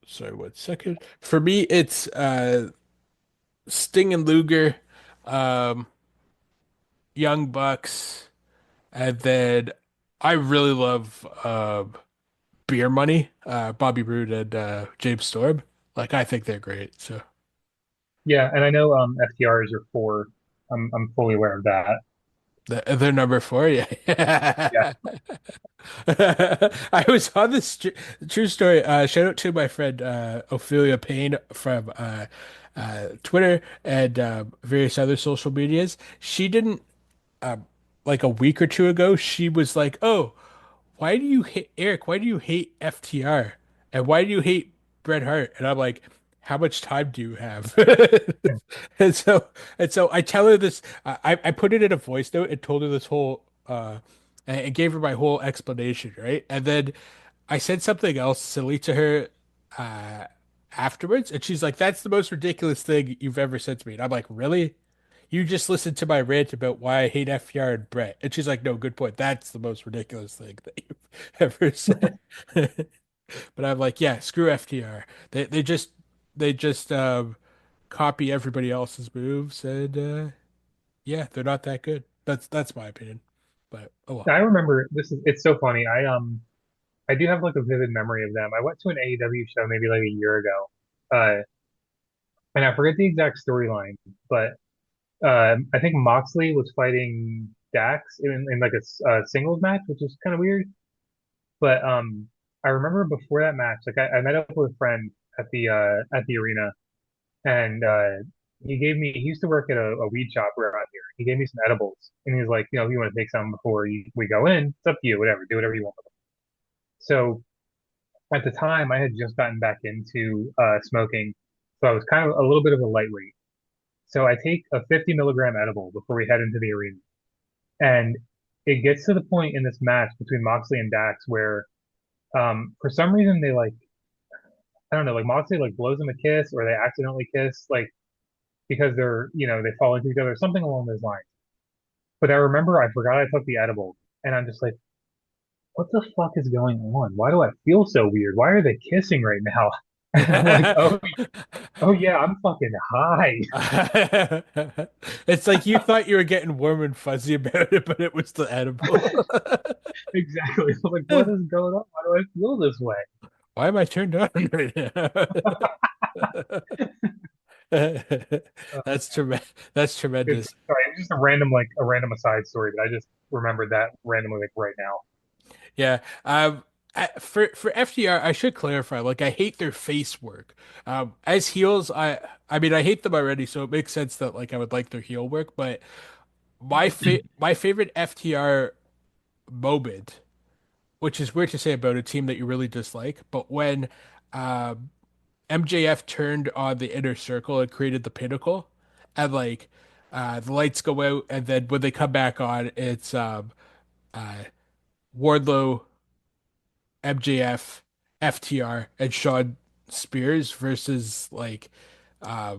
sorry, one second. For me it's Sting and Luger, um Young Bucks, and then I really love Beer Money, Bobby Roode and James Storm. Like I think they're great. So Yeah, and I know FTR is your four. I'm fully aware of that. they're number four. Yeah. Yeah. I was on this true story. Shout out to my friend Ophelia Payne from Twitter and various other social medias. She didn't like a week or two ago. She was like, "Oh, why do you hate Eric? Why do you hate FTR? And why do you hate Bret Hart?" And I'm like, how much time do you have? And so I tell her this. I put it in a voice note and told her this whole and gave her my whole explanation, right? And then I said something else silly to her uh afterwards, and she's like, "That's the most ridiculous thing you've ever said to me." And I'm like, "Really? You just listened to my rant about why I hate FTR and Brett." And she's like, "No, good point. That's the most ridiculous thing that you've ever said." But I'm like, yeah, screw FTR. They just copy everybody else's moves, and yeah, they're not that good. That's my opinion. But oh well. I remember it's so funny. I do have like a vivid memory of them. I went to an AEW show maybe like a year ago. And I forget the exact storyline, but I think Moxley was fighting Dax in like a singles match, which is kind of weird. But I remember before that match, like I met up with a friend at the arena, and he used to work at a weed shop around here. He gave me some edibles, and he was like, you want to take some before we go in? It's up to you, whatever, do whatever you want with them. So at the time, I had just gotten back into smoking, so I was kind of a little bit of a lightweight. So I take a 50 milligram edible before we head into the arena. And it gets to the point in this match between Moxley and Dax where for some reason they like I don't know, like Moxley like blows him a kiss or they accidentally kiss, like because they fall into each other, something along those lines. But I remember I forgot I took the edible and I'm just like, what the fuck is going on? Why do I feel so weird? Why are they kissing right now? And I'm like, oh yeah, I'm fucking high. It's like you thought you were getting warm and fuzzy about it, but it was the edible. Exactly. I'm like, what is going on? Why do I feel this way? Why am I turned on right now? That's It's tremendous. sorry, it's just a random aside story, but I just remembered that randomly like right now. Yeah. For FTR, I should clarify. Like, I hate their face work. As heels, I mean, I hate them already, so it makes sense that like I would like their heel work. But my favorite FTR moment, which is weird to say about a team that you really dislike, but when um, MJF turned on the inner circle and created the pinnacle, and like the lights go out, and then when they come back on, it's uh, Wardlow, MJF, FTR, and Shawn Spears versus like uh,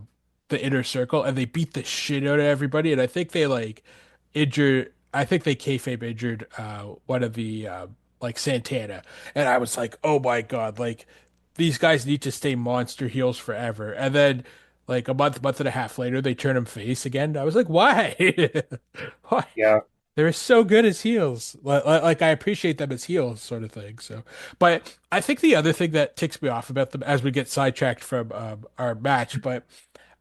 the inner circle, and they beat the shit out of everybody. And I think they like injured. I think they kayfabe injured one of the like Santana, and I was like, oh my god, like these guys need to stay monster heels forever. And then like a month and a half later, they turn him face again. I was like, why? Why? Yeah. They're so good as heels. Like I appreciate them as heels, sort of thing. So, but I think the other thing that ticks me off about them as we get sidetracked from our match, but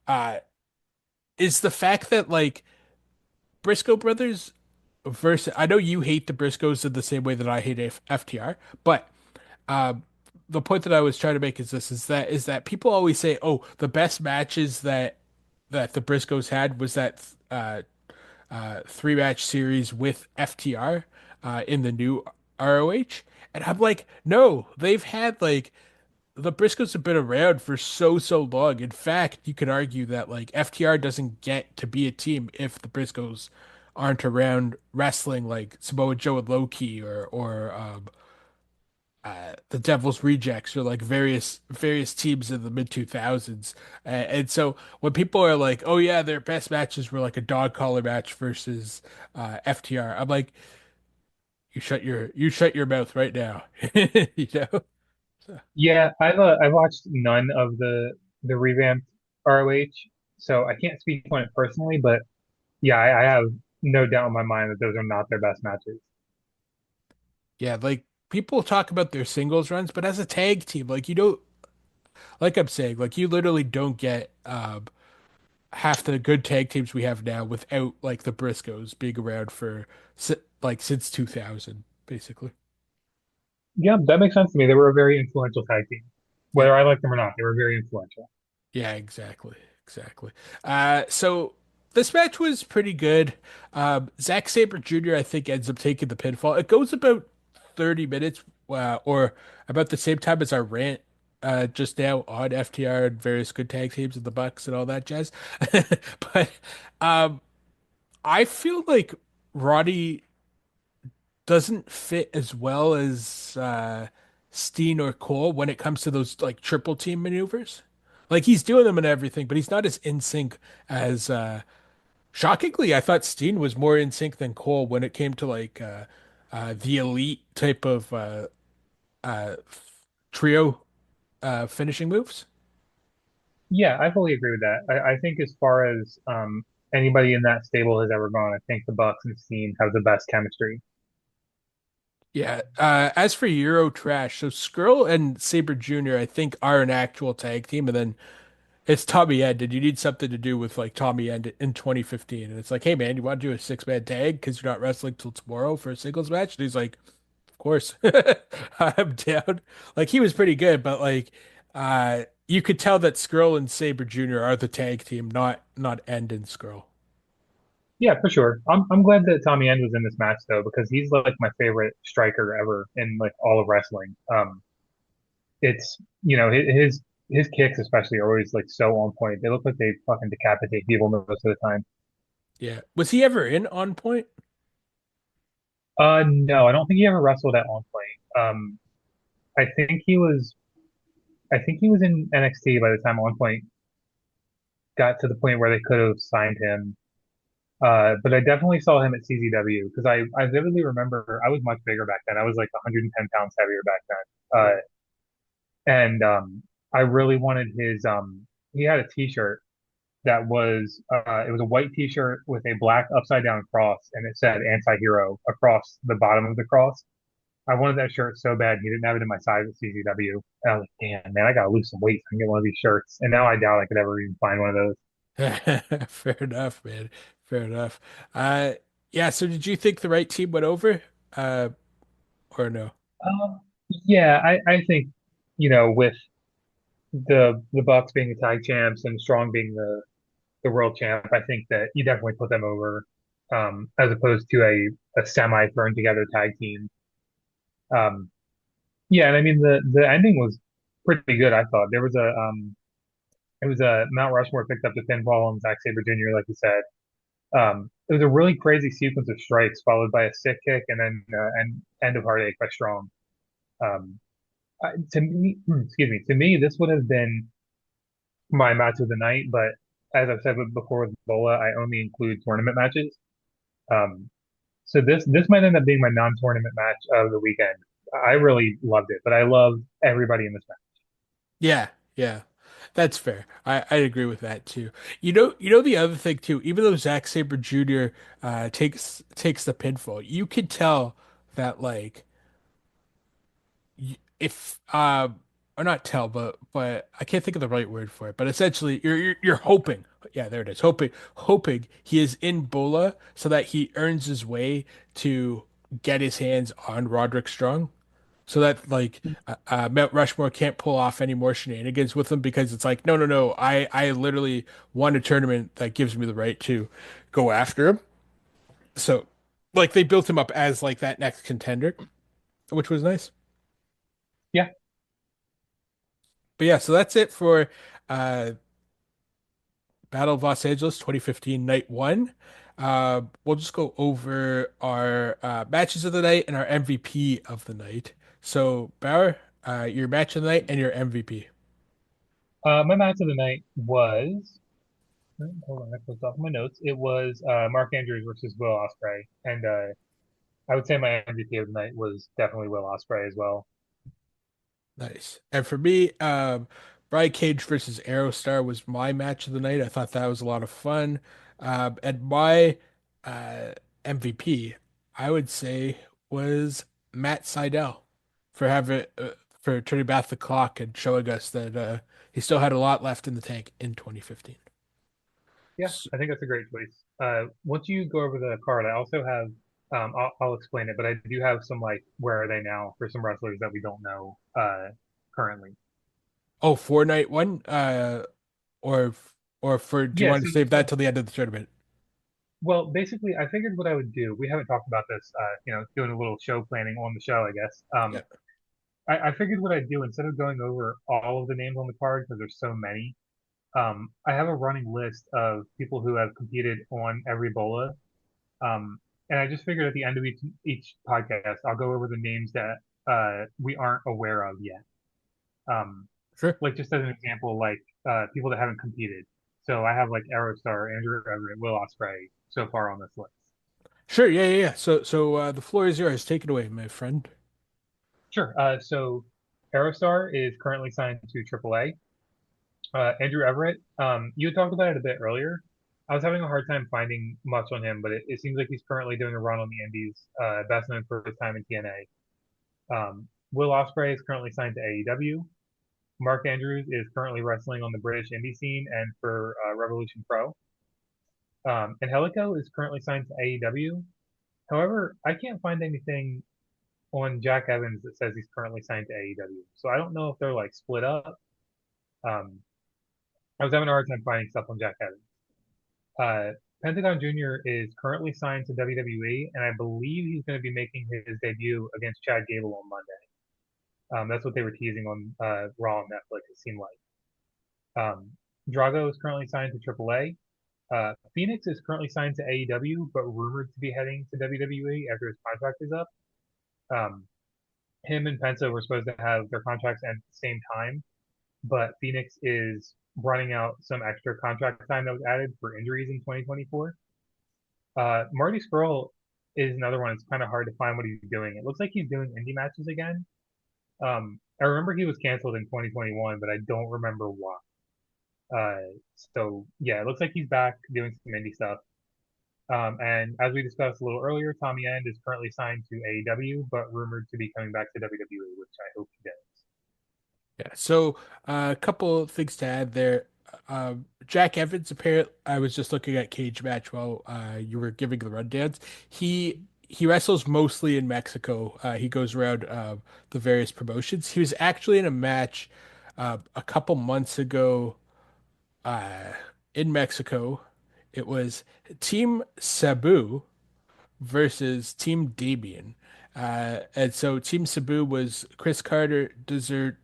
uh, is the fact that like Briscoe brothers versus. I know you hate the Briscoes in the same way that I hate FTR, but um, the point that I was trying to make is this: is that people always say, "Oh, the best matches that the Briscoes had was that." Three match series with FTR in the new ROH. And I'm like, no, they've had like the Briscoes have been around for so long. In fact, you could argue that like FTR doesn't get to be a team if the Briscoes aren't around wrestling like Samoa Joe and Low-Ki or the Devil's Rejects or like various teams in the mid 2000s. And so when people are like, "Oh yeah, their best matches were like a dog collar match versus FTR," I'm like, you shut your mouth right now." You know? So, Yeah, I've watched none of the revamped ROH, so I can't speak on it personally, but yeah, I have no doubt in my mind that those are not their best matches. yeah, like people talk about their singles runs, but as a tag team, like you don't like I'm saying, like you literally don't get half the good tag teams we have now without like the Briscoes being around for like since 2000, basically. Yeah, that makes sense to me. They were a very influential tag team. Yeah, Whether I like them or not, they were very influential. yeah, exactly, exactly. So this match was pretty good. Zack Sabre Jr. I think ends up taking the pinfall. It goes about 30 minutes, or about the same time as our rant. Just now on FTR and various good tag teams and the Bucks and all that jazz. But um, I feel like Roddy doesn't fit as well as Steen or Cole when it comes to those like triple team maneuvers. Like he's doing them and everything, but he's not as in sync as shockingly, I thought Steen was more in sync than Cole when it came to like the elite type of uh, trio finishing moves. Yeah, I fully agree with that. I think as far as anybody in that stable has ever gone, I think the Bucks and Steam have the best chemistry. Yeah. As for Euro Trash, so Skrull and Saber Jr. I think are an actual tag team, and then it's Tommy End, and you need something to do with like Tommy End in 2015, and it's like, hey man, you want to do a six-man tag because you're not wrestling till tomorrow for a singles match? And he's like, of course, I'm down. Like he was pretty good, but like, you could tell that Skrull and Saber Jr. are the tag team, not End and Skrull. Yeah, for sure. I'm glad that Tommy End was in this match though, because he's like my favorite striker ever in like all of wrestling. It's his kicks especially are always like so on point. They look like they fucking decapitate people most of the time. Yeah. Was he ever in On Point? No, I don't think he ever wrestled at On Point. I think he was I think he was in NXT by the time On Point got to the point where they could have signed him. But I definitely saw him at CZW because I vividly remember I was much bigger back then. I was like 110 pounds heavier back then. And I really wanted his he had a t-shirt that was it was a white t-shirt with a black upside down cross and it said anti-hero across the bottom of the cross. I wanted that shirt so bad. He didn't have it in my size at CZW. And I was like, damn, man, I gotta lose some weight so I can get one of these shirts. And now I doubt I could ever even find one of those. Fair enough, man. Fair enough. Uh, yeah. So did you think the right team went over? Uh, or no? Yeah, I think, with the Bucks being the tag champs and Strong being the world champ, I think that you definitely put them over, as opposed to a semi thrown together tag team. Um, yeah, and I mean the ending was pretty good. I thought there was a it was a Mount Rushmore picked up the pinfall on Zack Sabre Jr. Like you said. It was a really crazy sequence of strikes followed by a stick kick and then end of heartache by Strong. Um, to me, excuse me, to me this would have been my match of the night, but as I've said before with Bola, I only include tournament matches. Um, so this might end up being my non-tournament match of the weekend. I really loved it, but I loved everybody in this match. Yeah, yeah. That's fair. I agree with that too. You know the other thing too, even though Zack Sabre Jr. Takes the pinfall, you could tell that like if or not tell, but I can't think of the right word for it. But essentially, you're hoping. Yeah, there it is. Hoping he is in Bola so that he earns his way to get his hands on Roderick Strong, so that like Mount Rushmore can't pull off any more shenanigans with him because it's like no. I literally won a tournament that gives me the right to go after him. So like they built him up as like that next contender, which was nice. Yeah, But yeah, so that's it for uh, Battle of Los Angeles 2015 Night 1. We'll just go over our matches of the night and our MVP of the night. So, Bauer, your match of the night and your MVP. my match of the night was. Hold on, I closed off my notes. It was Mark Andrews versus Will Ospreay, and I would say my MVP of the night was definitely Will Ospreay as well. Nice. And for me, Brian Cage versus Aerostar was my match of the night. I thought that was a lot of fun. And my uh, MVP, I would say, was Matt Sydal for having for turning back the clock and showing us that he still had a lot left in the tank in 2015. Yeah, S- I think that's a great choice. Once you go over the card, I also have, I'll explain it, but I do have some like, where are they now for some wrestlers that we don't know currently. oh, for night one, or or for do you Yeah, want to save that till the end of the tournament? well, basically, I figured what I would do. We haven't talked about this, doing a little show planning on the show, I guess. Yeah, I figured what I'd do instead of going over all of the names on the card because there's so many. I have a running list of people who have competed on every bola. And I just figured at the end of each podcast, I'll go over the names that we aren't aware of yet. Um, sure. like just as an example, like people that haven't competed. So I have like Aerostar, Andrew Everett, Will Ospreay so far on this list. Sure, yeah. So the floor is yours. Take it away, my friend. Sure. So Aerostar is currently signed to AAA. Andrew Everett. You had talked about it a bit earlier. I was having a hard time finding much on him, but it seems like he's currently doing a run on the Indies, best known for his time in TNA. Will Ospreay is currently signed to AEW. Mark Andrews is currently wrestling on the British indie scene and for Revolution Pro. Angelico is currently signed to AEW. However, I can't find anything on Jack Evans that says he's currently signed to AEW. So I don't know if they're like split up. Um, I was having a hard time finding stuff on Jack Evans. Pentagon Jr. is currently signed to WWE, and I believe he's going to be making his debut against Chad Gable on Monday. That's what they were teasing on Raw on Netflix, it seemed like. Drago is currently signed to AAA. Phoenix is currently signed to AEW, but rumored to be heading to WWE after his contract is up. Um, him and Penta were supposed to have their contracts end at the same time, but Phoenix is running out some extra contract time that was added for injuries in 2024. Marty Scurll is another one. It's kind of hard to find what he's doing. It looks like he's doing indie matches again. I remember he was canceled in 2021, but I don't remember why. So yeah, it looks like he's back doing some indie stuff. And as we discussed a little earlier, Tommy End is currently signed to AEW, but rumored to be coming back to WWE, which I hope he does. Yeah. So a couple of things to add there. Jack Evans, apparently, I was just looking at Cage Match while you were giving the rundowns. He wrestles mostly in Mexico. He goes around the various promotions. He was actually in a match a couple months ago uh, in Mexico. It was Team Sabu versus Team Damien. And so Team Sabu was Chris Carter, Deserter,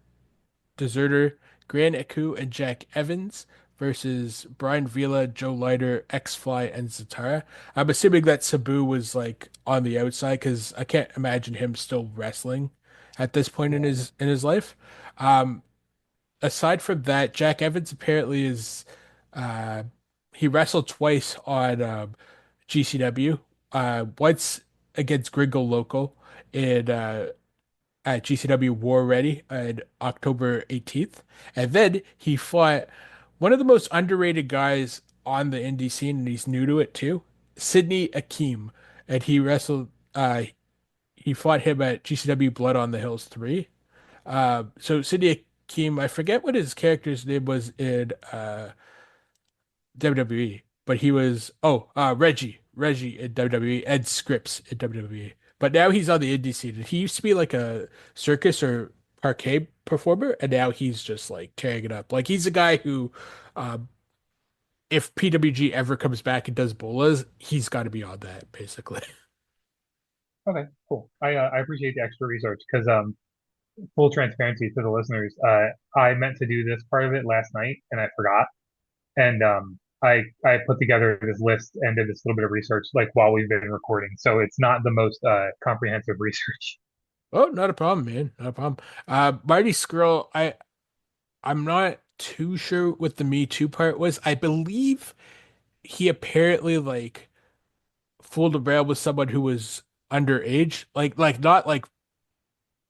Grand Eku, and Jack Evans versus Brian Villa, Joe Leiter, X-Fly, and Zatara. I'm assuming that Sabu was like on the outside because I can't imagine him still wrestling at this point in Yeah. his life. Um, Aside from that, Jack Evans apparently is uh, he wrestled twice on GCW. Once against Gringo Local in at GCW War Ready on October 18th. And then he fought one of the most underrated guys on the indie scene, and he's new to it too, Sidney Akeem. And he fought him at GCW Blood on the Hills 3. So Sidney Akeem, I forget what his character's name was in WWE, but he was Reggie in WWE, Ed Scripps in WWE. But now he's on the indie scene. And he used to be like a circus or parquet performer, and now he's just like tearing it up. Like he's a guy who, um, if PWG ever comes back and does bolas, he's got to be on that basically. Okay, cool. I appreciate the extra research because full transparency to the listeners, I meant to do this part of it last night and I forgot. And I put together this list and did this little bit of research like while we've been recording. So it's not the most comprehensive research. Oh, not a problem, man. Not a problem. Marty Scurll, I'm not too sure what the Me Too part was. I believe he apparently like fooled around with someone who was underage. Like not like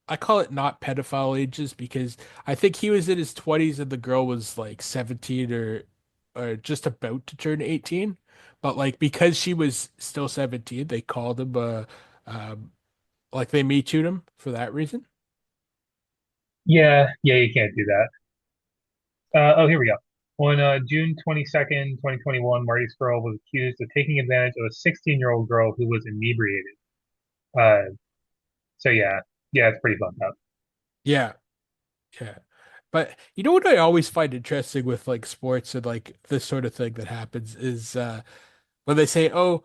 I call it not pedophile ages because I think he was in his 20s and the girl was like 17 or just about to turn 18. But like because she was still 17, they called him like they Me Too'd him for that reason. Yeah, you can't do that. Oh, here we go. On June 22nd, 2021, Marty Scurll was accused of taking advantage of a 16-year-old girl who was inebriated. Uh, so yeah, it's pretty fucked up. Yeah, yeah. But you know what I always find interesting with like sports and like this sort of thing that happens is when they say, "Oh,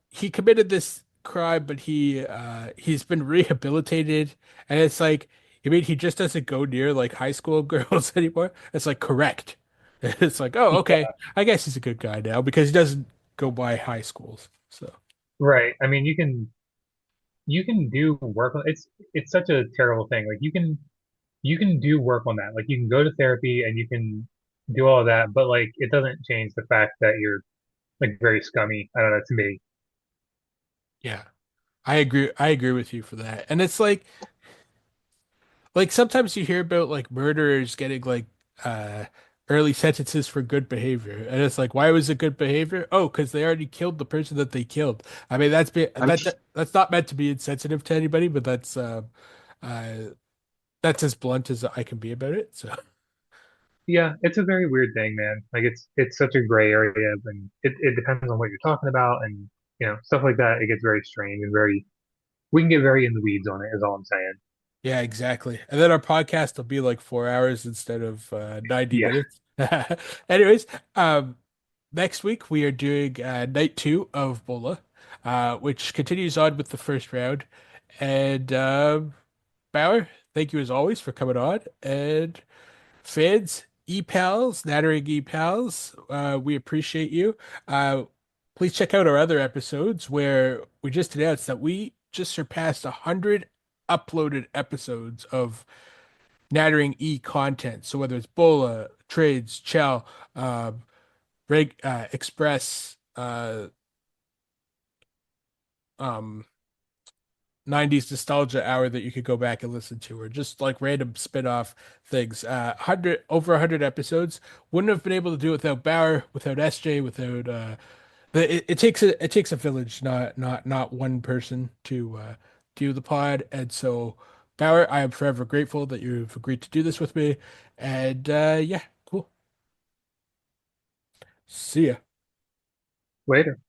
he committed this crime, but he's been rehabilitated," and it's like, you mean he just doesn't go near like high school girls anymore? It's like correct. It's like, oh, okay, I guess he's a good guy now because he doesn't go by high schools. So Right. I mean, you can do work on it's such a terrible thing. Like you can do work on that. Like you can go to therapy and you can do all of that, but like it doesn't change the fact that you're like very scummy. I don't know, to me. yeah, I agree. I agree with you for that. And it's like sometimes you hear about like murderers getting like uh early sentences for good behavior. And it's like, why was it good behavior? Oh, because they already killed the person that they killed. I mean, I'm that's not meant to be insensitive to anybody, but uh, that's as blunt as I can be about it. So Yeah, it's a very weird thing, man. Like it's such a gray area, and it depends on what you're talking about, and stuff like that. It gets very strange and very we can get very in the weeds on it. Is all I'm saying. yeah, exactly. And then our podcast will be like 4 hours instead of 90 Yeah. minutes. Anyways, next week we are doing night two of Bola, which continues on with the first round. And Bauer, thank you as always for coming on. And fans, e-pals, Nattering e-pals, we appreciate you. Please check out our other episodes where we just announced that we just surpassed 100 uploaded episodes of Nattering E content. So whether it's Bola, Trades, Chow, Express, um, 90s nostalgia hour that you could go back and listen to, or just like random spin-off things. 100 over 100 episodes. Wouldn't have been able to do it without Bauer, without SJ, without it takes a village, not one person to do the pod. And so Bauer, I am forever grateful that you've agreed to do this with me. And yeah, cool. See ya. Later.